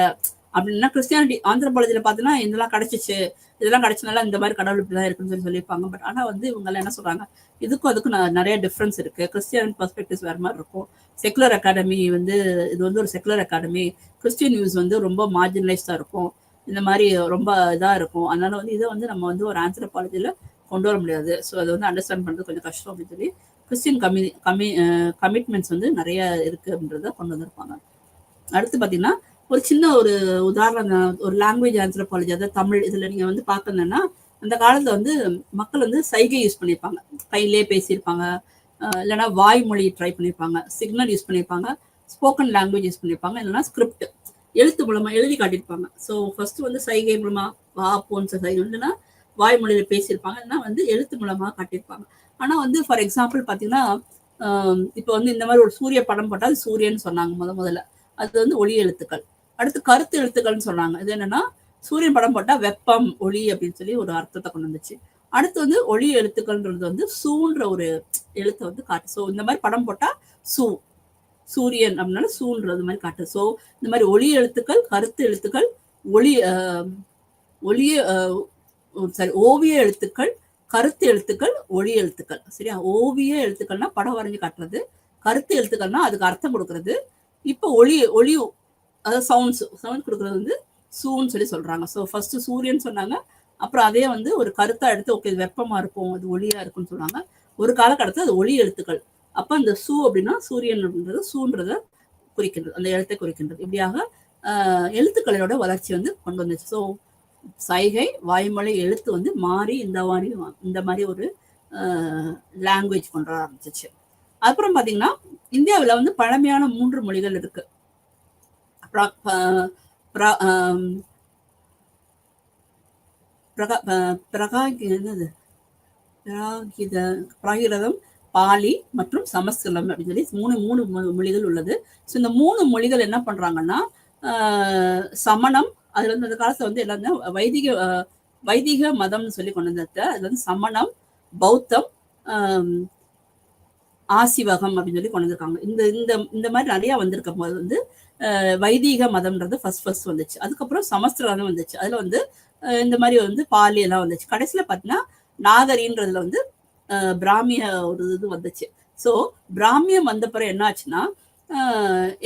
அப்படின்னா, கிறிஸ்டியானிட்டி ஆந்த்ரோபாலஜில பார்த்தீங்கன்னா இதெல்லாம் கிடைச்சிச்சு, இதெல்லாம் கிடைச்சனால இந்த மாதிரி கடவுள் இப்படிதான் இருக்குன்னு சொல்லியிருப்பாங்க. பட் ஆனால் வந்து இவங்க என்ன சொல்றாங்க, இதுக்கும் அதுக்கும் நிறைய டிஃப்ரென்ஸ் இருக்கு. கிறிஸ்டியன் பெர்ஸ்பெக்டிவ்ஸ் வேற மாதிரி இருக்கும். செக்குலர் அகாடமி வந்து இது வந்து ஒரு செக்குலர் அகாடமி, கிறிஸ்டியன் நியூஸ் வந்து ரொம்ப மார்ஜினலைஸ்டா இருக்கும், இந்த மாதிரி ரொம்ப இதா இருக்கும். அதனால வந்து இதை வந்து நம்ம வந்து ஒரு ஆந்த்ரோபாலஜில கொண்டு வர முடியாது. ஸோ அதை வந்து அண்டர்ஸ்டாண்ட் பண்றது கொஞ்சம் கஷ்டம் அப்படின்னு சொல்லி கிறிஸ்டியன் கமிட்மெண்ட்ஸ் வந்து நிறைய இருக்கு அப்படின்றத கொண்டு வந்திருப்பாங்க. அடுத்து பாத்தீங்கன்னா ஒரு சின்ன ஒரு உதாரணம், ஒரு லாங்குவேஜ் ஆந்த்ரோபாலஜி, அதாவது தமிழ். இதுல நீங்க வந்து பாக்கணும்னா அந்த காலத்துல வந்து மக்கள் வந்து சைகை யூஸ் பண்ணியிருப்பாங்க, கையிலே பேசியிருப்பாங்க, இல்லைன்னா வாய்மொழி ட்ரை பண்ணியிருப்பாங்க, சிக்னல் யூஸ் பண்ணியிருப்பாங்க, ஸ்போக்கன் லாங்குவேஜ் யூஸ் பண்ணியிருப்பாங்க, இல்லைன்னா ஸ்கிரிப்ட் எழுத்து மூலமா எழுதி காட்டியிருப்பாங்க. ஸோ ஃபர்ஸ்ட் வந்து சைகை மூலமா வா போன்ற சைகை இல்லைன்னா வாய்மொழியில பேசியிருப்பாங்க, இல்லைன்னா வந்து எழுத்து மூலமா காட்டியிருப்பாங்க. ஆனா வந்து ஃபார் எக்ஸாம்பிள் பாத்தீங்கன்னா இப்போ வந்து இந்த மாதிரி ஒரு சூரிய படம் போட்டால் அது சூரியன் சொன்னாங்க முதல்ல, அது வந்து ஒளி எழுத்துக்கள். அடுத்து கருத்து எழுத்துக்கள்னு சொன்னாங்க. இது என்னன்னா சூரியன் படம் போட்டா வெப்பம், ஒளி அப்படின்னு சொல்லி ஒரு அர்த்தத்தை கொண்டு வந்துச்சு. அடுத்து வந்து ஒளி எழுத்துக்கள்ன்றது வந்து சூன்ற ஒரு எழுத்தை வந்து காட்டு. ஸோ இந்த மாதிரி படம் போட்டா சூரியன் அப்படின்னால சூன்றது மாதிரி காட்டு. ஸோ இந்த மாதிரி ஒளி எழுத்துக்கள், கருத்து எழுத்துக்கள், ஓவிய எழுத்துக்கள், கருத்து எழுத்துக்கள், ஒளி எழுத்துக்கள். சரியா? ஓவிய எழுத்துக்கள்னா படம் வரைஞ்சு காட்டுறது, கருத்து எழுத்துக்கள்னா அதுக்கு அர்த்தம் கொடுக்கறது. இப்போ ஒளி அதாவது சவுண்ட் கொடுக்கறது வந்து சூன்னு சொல்லி சொல்றாங்க. ஸோ ஃபர்ஸ்ட் சூரியன் சொன்னாங்க, அப்புறம் அதே வந்து ஒரு கருத்தா எடுத்து ஓகே வெப்பமா இருக்கும், அது ஒளியா இருக்கும்னு சொன்னாங்க. ஒரு காலகட்டத்தில் அது ஒளி எழுத்துக்கள். அப்ப அந்த சூ அப்படின்னா சூரியன் அப்படின்றது சூன்றத குறிக்கின்றது, அந்த எழுத்தை குறிக்கின்றது. இப்படியாக எழுத்துக்களோட வளர்ச்சி வந்து கொண்டு வந்துச்சு. ஸோ சைகை, வாய்மொழி, எழுத்து வந்து மாறி இந்த மாதிரி ஒரு லாங்குவேஜ் கொண்டு வர ஆரம்பிச்சிச்சு. அப்புறம் பாத்தீங்கன்னா இந்தியாவில் வந்து பழமையான 3 மொழிகள் இருக்கு. பிராகிருதம், பாலி மற்றும் சமஸ்கிருதம் அப்படின்னு சொல்லி 3 மொழிகள் உள்ளது. ஸோ இந்த 3 மொழிகள் என்ன பண்றாங்கன்னா சமணம், அதுல வந்து அந்த காலத்துல வந்து எல்லாமே வைதிக மதம்னு சொல்லி கொண்டு வந்தது. அதுல வந்து சமணம், பௌத்தம், ஆசிவகம் அப்படின்னு சொல்லி கொண்டு வந்திருக்காங்க. இந்த மாதிரி நிறைய வந்திருக்கும் போது வந்து வைதிக மதம்ன்றது ஃபர்ஸ்ட் வந்துச்சு. அதுக்கப்புறம் சமஸ்கிருதம் வந்துச்சு. அதுல வந்து இந்த மாதிரி வந்து பாலி எல்லாம் வந்துச்சு. கடைசியில பாத்தீங்கன்னா நாகரின்றதுல வந்து பிராமிய ஒரு இது வந்துச்சு. ஸோ பிராமியம் வந்த பிறகு என்ன ஆச்சுன்னா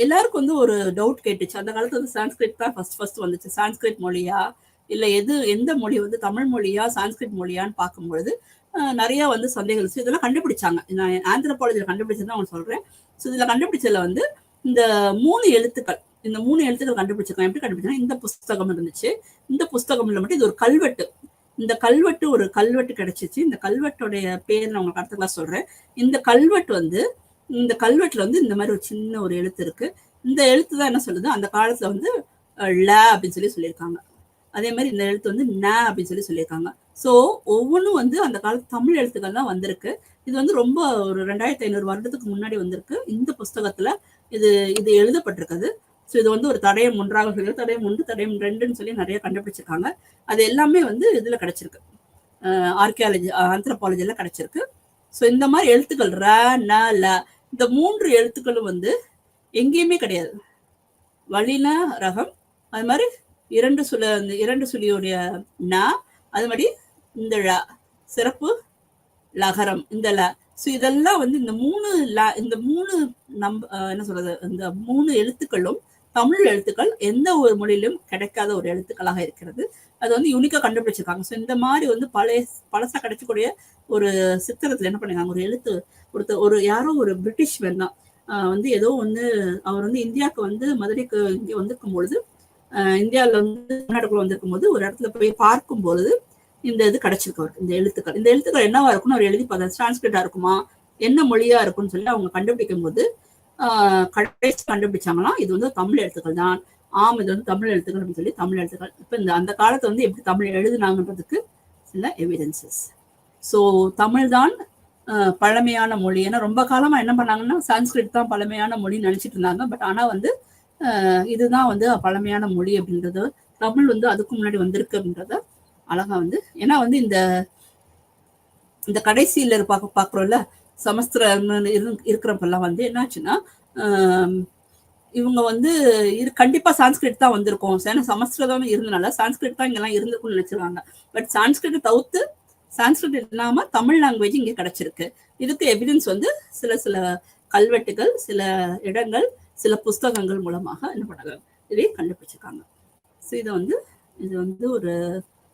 எல்லாருக்கும் வந்து ஒரு டவுட் கேட்டுச்சு. அந்த காலத்துல வந்து சான்ஸ்கிரிட் தான் ஃபர்ஸ்ட் வந்துச்சு. சான்ஸ்கிரிட் மொழியா இல்ல எந்த மொழி வந்து தமிழ் மொழியா சான்ஸ்கிரிட் மொழியான்னு பார்க்கும்பொழுது நிறைய வந்து சந்தேகம். இதெல்லாம் கண்டுபிடிச்சாங்க. நான் ஆந்த்ரோபாலஜில கண்டுபிடிச்சதான் அவங்க சொல்றேன். ஸோ இதுல கண்டுபிடிச்சதுல வந்து இந்த 3 எழுத்துக்கள் கண்டுபிடிச்சிருக்காங்க. எப்படி கண்டுபிடிச்சா இந்த புஸ்தகம் இருந்துச்சு. இந்த புஸ்தகம்ல மட்டும் இது ஒரு கல்வெட்டு. இந்த கல்வெட்டு ஒரு கல்வெட்டு கிடைச்சிச்சு. இந்த கல்வெட்டுடைய பேர் நான் உங்களுக்கு அடுத்த கிளாஸ் சொல்றேன். இந்த கல்வெட்டுல வந்து இந்த மாதிரி ஒரு சின்ன ஒரு எழுத்து இருக்கு. இந்த எழுத்து தான் என்ன சொல்லுது, அந்த காலத்துல வந்து ல அப்படின்னு சொல்லியிருக்காங்க. அதே மாதிரி இந்த எழுத்து வந்து ந அப்படின்னு சொல்லியிருக்காங்க. ஸோ ஒவ்வொன்றும் வந்து அந்த காலத்து தமிழ் எழுத்துக்கள் தான் வந்திருக்கு. இது வந்து ரொம்ப ஒரு 2500 வருடத்துக்கு முன்னாடி வந்திருக்கு. இந்த புஸ்தகத்துல இது எழுதப்பட்டிருக்குது. ஸோ இது வந்து ஒரு தடயம் 1 சொல்லி தடயம் 1 தடயம் 2ன்னு சொல்லி நிறைய கண்டுபிடிச்சிருக்காங்க. அது எல்லாமே வந்து இதுல கிடைச்சிருக்கு, ஆர்கியாலஜி ஆந்த்ரோபாலஜில கிடைச்சிருக்கு. ஸோ இந்த மாதிரி எழுத்துக்கள் ர ந ல இந்த 3 எழுத்துக்களும் வந்து எங்கேயுமே கிடையாது. வழின ரகம், அது மாதிரி இரண்டு சுழியுடைய ந, அது மாதிரி இந்த ழ சிறப்பு லகரம் இந்த ல. ஸோ இதெல்லாம் வந்து இந்த 3 என்ன சொல்றது, இந்த 3 எழுத்துக்களும் தமிழ் எழுத்துக்கள் எந்த ஒரு மொழியிலும் கிடைக்காத ஒரு எழுத்துக்களாக இருக்கிறது. அது வந்து யூனிக்கா கண்டுபிடிச்சிருக்காங்க. ஸோ இந்த மாதிரி வந்து பழசா கிடைக்கக்கூடிய ஒரு சித்திரத்துல என்ன பண்ணிருக்காங்க, ஒரு எழுத்து யாரோ ஒரு பிரிட்டிஷ் மேன் தான் வந்து ஏதோ வந்து அவர் வந்து இந்தியாவுக்கு வந்து மதுரைக்கு இங்க வந்திருக்கும் பொழுது, இந்தியாவில வந்து தமிழ்நாட்டுக்குள்ள வந்திருக்கும் போது ஒரு இடத்துல போய் பார்க்கும் பொழுது இந்த இது கிடைச்சிருக்கு அவருக்கு. இந்த எழுத்துக்கள் என்னவா இருக்கும்னு அவர் எழுதி பார்த்தா சான்ஸ்கிரிட்டா இருக்குமா, என்ன மொழியா இருக்கும்னு சொல்லி அவங்க கண்டுபிடிக்கும் போது கடைசி கண்டுபிடிச்சாங்களாம் இது வந்து தமிழ் எழுத்துக்கள் தான். இது வந்து தமிழ் எழுத்துக்கள் அப்படின்னு சொல்லி தமிழ் எழுத்துக்கள். இப்ப அந்த காலத்தை வந்து எப்படி தமிழ் எழுதுனாங்கன்றதுக்கு சில எவிடன்சஸ். ஸோ தமிழ் தான் பழமையான மொழி. ஏன்னா ரொம்ப காலமா என்ன பண்ணாங்கன்னா சான்ஸ்கிரிட் தான் பழமையான மொழின்னு நினைச்சிட்டு இருந்தாங்க. பட் ஆனா வந்து இதுதான் வந்து பழமையான மொழி அப்படின்றது, தமிழ் வந்து அதுக்கு முன்னாடி வந்திருக்கு அப்படின்றத அழகா வந்து, ஏன்னா வந்து இந்த கடைசியில பாக்குறோம்ல சமஸ்கிருதம் இருக்கிறப்பெல்லாம் வந்து என்னாச்சுன்னா இவங்க வந்து கண்டிப்பா சான்ஸ்கிரிட் தான் வந்திருக்கும். ஏன்னா சமஸ்கிருதம் இருந்தனால சான்ஸ்கிரிட் தான் இங்கெல்லாம் இருந்திருக்கும்னு நினைச்சிருவாங்க. பட் சான்ஸ்கிரிட் தவிர்த்து சான்ஸ்கிரிட் இல்லாம தமிழ் லாங்குவேஜ் இங்க கிடைச்சிருக்கு. இதுக்கு எவிடன்ஸ் வந்து சில கல்வெட்டுகள், சில இடங்கள், சில புஸ்தகங்கள் மூலமாக என்ன பண்ணாங்க, இதை கண்டுபிடிச்சிருக்காங்க. ஸோ இது வந்து ஒரு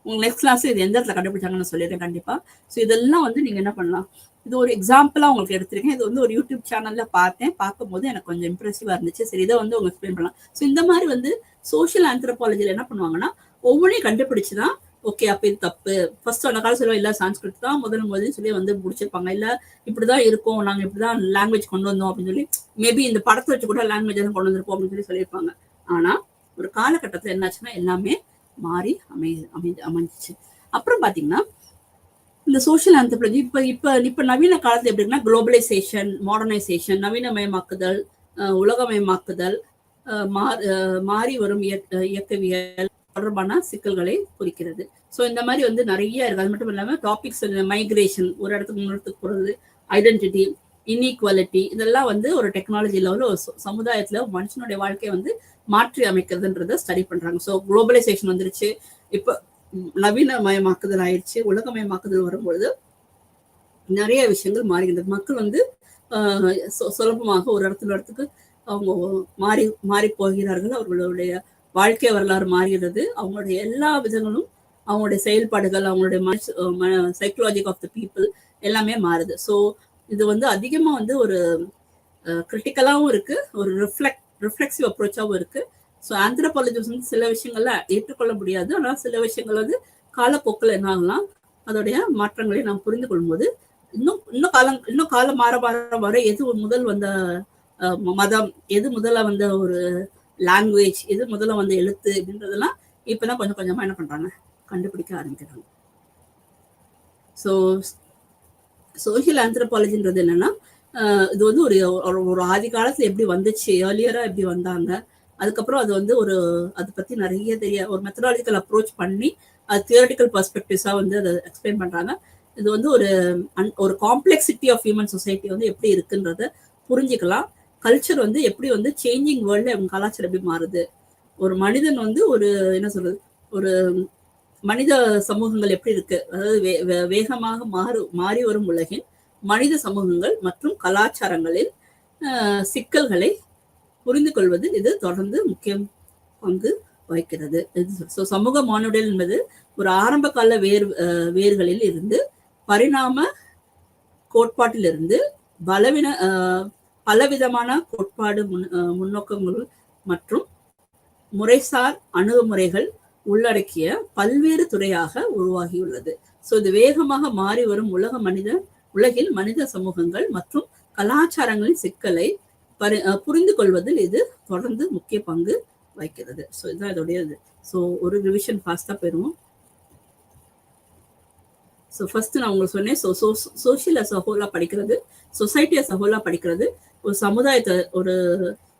உங்க நெக்ஸ்ட் கிளாஸ் இது எந்த இடத்துல கண்டுபிடிச்சாங்கன்னு சொல்லிடுறேன் கண்டிப்பா. ஸோ இதெல்லாம் வந்து நீங்க என்ன பண்ணலாம், இது ஒரு எக்ஸாம்பிளா உங்களுக்கு எடுத்திருக்கேன். இது வந்து ஒரு யூடியூப் சேனல்ல பார்க்கும்போது எனக்கு கொஞ்சம் இம்ப்ரெசிவா இருந்துச்சு. சரி, இதை வந்து உங்களுக்கு எக்ஸ்பிளைன் பண்ணலாம். ஸோ இந்த மாதிரி வந்து சோஷியல் ஆந்த்ரோபாலஜில என்ன பண்ணுவாங்கன்னா ஒவ்வொன்றையும் கண்டுபிடிச்சுதான் ஓகே அப்ப இது தப்பு, ஃபர்ஸ்ட் அந்த காலம் சொல்லுவோம் இல்ல சான்ஸ்கிரிட் தான் முதல் சொல்லி வந்து முடிச்சிருப்பாங்க, இல்ல இப்படிதான் இருக்கும், நாங்க இப்படிதான் லாங்குவேஜ் கொண்டு வந்தோம் அப்படின்னு சொல்லி மேபி இந்த படத்தை வச்சு கூட லாங்குவேஜ் எல்லாம் கொண்டு வந்திருப்போம் அப்படின்னு சொல்லியிருப்பாங்க. ஆனா ஒரு காலகட்டத்துல என்னாச்சுன்னா எல்லாமே மாறி அமைஞ்சிச்சு. அப்புறம் பாத்தீங்கன்னா இந்த சோஷியல் ஆந்த்ரோபாலஜி இப்ப நவீன காலத்துல எப்படி இருக்குன்னா குளோபலைசேஷன், மாடர்னைசேஷன், நவீனமயமாக்குதல், உலகமயமாக்குதல், மாறி வரும் இயக்கவியல் தொடர்பான சிக்கல்களை குறிக்கிறது. ஸோ இந்த மாதிரி வந்து நிறைய இருக்கு. அது மட்டும் இல்லாம டாபிக்ஸ் மைக்ரேஷன், ஒரு இடத்துக்கு இன்னொருத்துக்கு போறது, ஐடென்டிட்டி, இன்இக்வாலிட்டி, இதெல்லாம் வந்து ஒரு டெக்னாலஜி லெவலில் ஒரு சமுதாயத்துல மனுஷனுடைய வாழ்க்கையை வந்து மாற்றி அமைக்கிறதுன்றத ஸ்டடி பண்றாங்க. ஸோ குளோபலைசேஷன் வந்துருச்சு, இப்போ நவீனமயமாக்குதல் ஆயிடுச்சு, உலகமயமாக்குதல் வரும்பொழுது நிறைய விஷயங்கள் மாறுகின்றது. மக்கள் வந்து சுலபமாக ஒரு இடத்துக்கு அவங்க மாறி போகிறார்கள். அவர்களுடைய வாழ்க்கை வரலாறு மாறுகிறது. அவங்களுடைய எல்லா விதங்களும், அவங்களுடைய செயல்பாடுகள், அவங்களுடைய சைக்கலாஜி ஆஃப் த பீப்புள் எல்லாமே மாறுது. ஸோ இது வந்து அதிகமா வந்து ஒரு கிரிட்டிக்கலாகவும் இருக்கு, ஒரு ரிஃப்ளெக்சிவ் அப்ரோச்சாகவும் இருக்கு. ஸோ ஆந்த்ரோபாலஜிஸ்ட் வந்து சில விஷயங்கள்ல ஏற்றுக்கொள்ள முடியாது. ஆனால் சில விஷயங்கள் வந்து காலப்போக்கில் என்ன ஆகலாம், அதோடைய மாற்றங்களை நாம் புரிந்து கொள்ளும்போது இன்னும் காலம் மாற வர எது முதல் வந்த மதம், எது முதல்ல வந்த ஒரு லாங்குவேஜ், எது முதல்ல வந்த எழுத்து அப்படின்றதெல்லாம் இப்பதான் கொஞ்சம் கொஞ்சமா என்ன பண்றாங்க, கண்டுபிடிக்க ஆரம்பிக்கிறாங்க. ஸோ சோஷியல் ஆந்த்ரோபாலஜின்றது என்னன்னா இது வந்து ஒரு ஆதி காலத்துல எப்படி வந்துச்சு, ஏர்லியரா எப்படி வந்தாங்க, அதுக்கப்புறம் அது வந்து அதை பத்தி நிறைய ஒரு மெத்தடாலஜிக்கல் அப்ரோச் பண்ணி அது தியரட்டிக்கல் பெர்ஸ்பெக்டிவ்ஸா வந்து அதை எக்ஸ்பிளைன் பண்றாங்க. இது வந்து ஒரு காம்ப்ளெக்சிட்டி ஆஃப் ஹியூமன் சொசைட்டி வந்து எப்படி இருக்குன்றத புரிஞ்சுக்கலாம். கல்ச்சர் வந்து எப்படி வந்து சேஞ்சிங் வேர்ல்ட்ல அவங்க கலாச்சாரம் எப்படி மாறுது, ஒரு மனிதன் வந்து ஒரு என்ன சொல்றது, ஒரு மனித சமூகங்கள் எப்படி இருக்கு, அதாவது வேகமாக மாறி வரும் உலகின் மனித சமூகங்கள் மற்றும் கலாச்சாரங்களில் சிக்கல்களை புரிந்து கொள்வது இது தொடர்ந்து முக்கிய பங்கு வகிக்கிறது. சமூக மானுடல் என்பது ஒரு ஆரம்ப கால வேர்களில் இருந்து பரிணாம கோட்பாட்டிலிருந்து பலவிதமான கோட்பாடு முன்னோக்கங்கள் மற்றும் முறைசார் அணுகுமுறைகள் உள்ளடக்கிய பல்வேறு துறையாக உருவாகியுள்ளது. ஸோ இது வேகமாக மாறி வரும் உலகில் மனித சமூகங்கள் மற்றும் கலாச்சாரங்களின் சிக்கலை புரிந்து கொள்வதில் இது தொடர்ந்து முக்கிய பங்கு வைக்கிறது. ஸோ இதுதான் இதோடைய இது. ஸோ ஒரு ரிவிஷன் ஃபாஸ்டா போயிடுவோம். ஸோ ஃபர்ஸ்ட் நான் உங்களுக்கு சொன்னேன், சோஷியல் அஸ் அ ஹோலா படிக்கிறது, சொசைட்டி அஸ் அ ஹோலா படிக்கிறது, ஒரு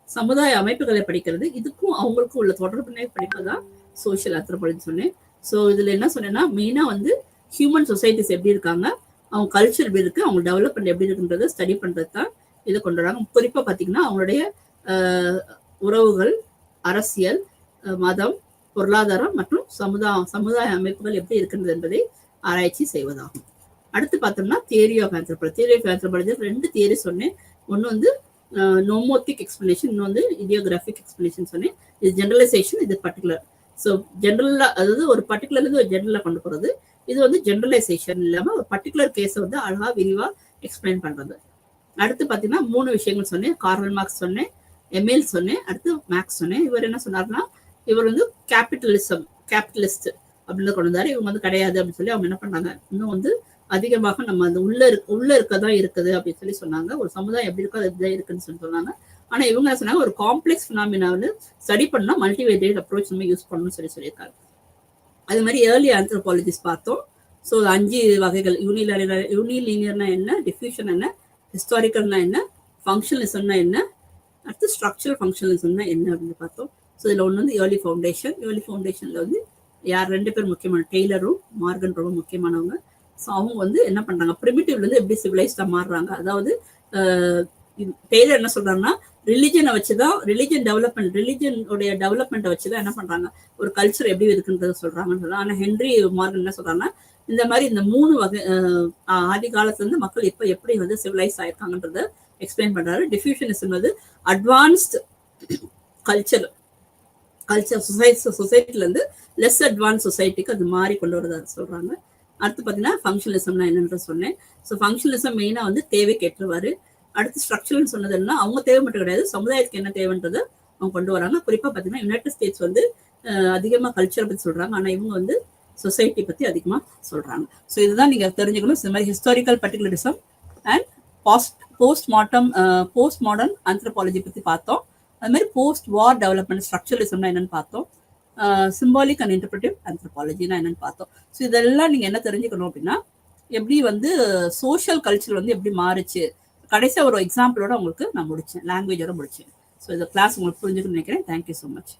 சமுதாய அமைப்புகளை படிக்கிறது, இதுக்கும் அவங்களுக்கும் உள்ள தொடர்புனே படிப்பதான் சோஷியல் ஆந்த்ரோபாலஜி சொன்னேன். ஸோ இதுல என்ன சொன்னேன்னா மெயினா வந்து ஹியூமன் சொசைட்டிஸ் எப்படி இருக்காங்க, அவங்க கல்ச்சர் எப்படி இருக்கு, அவங்க டெவலப்மெண்ட் எப்படி இருக்குன்றத ஸ்டடி பண்றது தான் இதை கொண்டு வராங்க. குறிப்பா பாத்தீங்கன்னா அவங்களுடைய உறவுகள், அரசியல், மதம், பொருளாதாரம் மற்றும் சமுதாய அமைப்புகள் எப்படி இருக்கின்றது என்பதை ஆராய்ச்சி செய்வதாகும். அடுத்து பார்த்தோம்னா தியரி ஆஃப் ஆந்த்ரோபாலஜி 2 தியரி சொன்னேன். ஒன்று வந்து நோமோத்திக் எக்ஸ்பிளனேஷன், இன்னொன்று வந்து இடியோகிராஃபிக் எக்ஸ்பிளனேஷன் சொன்னேன். இது ஜெனரலைசேஷன், இது பர்டிகுலர். ஸோ ஜென்ரலா, அதாவது ஒரு பர்டிகுலர்ல இருந்து ஒரு ஜென்ரலா கொண்டு போறது. இது வந்து ஜெனரலைசேஷன் இல்லாம ஒரு பர்டிகுலர் கேஸை வந்து அழகா விரிவா எக்ஸ்பிளைன் பண்றது. அடுத்து பார்த்தீங்கன்னா 3 விஷயங்கள் சொன்னேன். கார்ல் மார்க்ஸ் சொன்னேன், எமில் சொன்னேன், அடுத்து மேக்ஸ் சொன்னேன். இவர் என்ன சொன்னார்னா, இவர் வந்து கேபிட்டலிஸ்ட் அப்படின்னு கொண்டு வந்தாரு. இவங்க வந்து கிடையாது அப்படின்னு சொல்லி அவங்க என்ன பண்ணாங்க, இன்னும் வந்து அதிகமாக நம்ம அந்த உள்ள இருக்கதான் இருக்குது அப்படின்னு சொல்லி சொன்னாங்க. ஒரு சமுதாயம் எப்படி இருக்கோ அது இப்படிதான் இருக்குன்னு சொல்லி சொன்னாங்க. ஆனா இவங்க என்ன சொன்னாங்க, ஒரு காம்ப்ளெக்ஸ் பினாமினா வந்து ஸ்டடி பண்ணா மல்டிவேரியட் அப்ரோச் நம்ம யூஸ் பண்ணணும்னு சொல்லியிருக்காரு. அது மாதிரி ஏர்லி ஆந்த்ரோபாலஜிஸ்ட் பார்த்தோம். ஸோ 5 வகைகள். யூனிலீனியர்னா என்ன, டிஃப்யூஷன் என்ன, ஹிஸ்டாரிக்கல்னா என்ன, ஃபங்க்ஷனலிசம்னா என்ன, அடுத்து ஸ்ட்ரக்சரல் ஃபங்க்ஷனலிசம்னா என்ன அப்படின்னு பார்த்தோம். ஸோ இதுல ஒன்று வந்து ஏர்லி ஃபவுண்டேஷன்ல வந்து யார் 2 பேர் முக்கியமான, டெய்லரும் மார்கன் ரொம்ப முக்கியமானவங்க. ஸோ அவங்க வந்து என்ன பண்றாங்க, பிரிமிட்டிவ்ல இருந்து எப்படி சிவிலைஸ்டா மாறுறாங்க. அதாவது டெய்லர் என்ன சொல்றாங்கன்னா, ரிலிஜனை வச்சுதான், ரிலிஜனுடைய டெவலப்மெண்ட்டை வச்சுதான் என்ன பண்றாங்க, ஒரு கல்ச்சர் எப்படி இருக்குன்றத சொல்றாங்கன்னு சொல்றாங்க. ஆனா ஹென்ரி மார்கன் என்ன சொல்றாங்கன்னா, இந்த மாதிரி இந்த 3 வகை ஆதி காலத்துல இருந்து மக்கள் இப்ப எப்படி வந்து சிவிலைஸ் ஆயிருக்காங்கன்றத எக்ஸ்பிளைன் பண்றாரு. டிஃப்யூஷனிசம் வந்து அட்வான்ஸ்ட் கல்ச்சர் சொசைட்டில இருந்து லெஸ் அட்வான்ஸ் சொசைட்டிக்கு அது மாறி கொண்டு வரதா சொல்றாங்க. அடுத்து பாத்தீங்கன்னா ஃபங்க்ஷனலிசம்னா என்னன்ற சொன்னேன். ஸோ ஃபங்க்ஷனலிசம் மெயினா வந்து தேவைக்கு ஏற்றவாறு. அடுத்து ஸ்ட்ரக்சர்னு சொன்னதுன்னா அவங்க தேவை மட்டும் கிடையாது, சமுதாயத்துக்கு என்ன தேவைன்றதை அவங்க கொண்டு வராங்க. குறிப்பா பாத்தீங்கன்னா யுனைடெட் ஸ்டேட்ஸ் வந்து அதிகமா கல்ச்சரை பத்தி சொல்றாங்க, ஆனா இவங்க வந்து சொசைட்டி பத்தி அதிகமா சொல்றாங்க. ஸோ இதுதான் நீங்க தெரிஞ்சுக்கணும். இந்த மாதிரி historical particularism and post modern anthropology பத்தி பார்த்தோம். அது மாதிரி போஸ்ட் வார் டெவலப்மெண்ட் ஸ்ட்ரக்சரலிசம்னா என்னன்னு பார்த்தோம். சிம்பாலிக் அண்ட் இன்டர்பிரேட்டிவ் ஆந்த்ரோபாலஜினா என்னன்னு பார்த்தோம். ஸோ இதெல்லாம் நீங்க என்ன தெரிஞ்சுக்கணும் அப்படின்னா, எப்படி வந்து சோஷியல் கல்ச்சர் வந்து எப்படி மாறுச்சு. கடைசியா ஒரு எக்ஸாம்பிளோட உங்களுக்கு நான் முடிச்சேன், லாங்குவேஜோட முடிச்சேன். ஸோ இந்த கிளாஸ் உங்களுக்கு புரிஞ்சுக்கணும்னு நினைக்கிறேன். Thank you so much.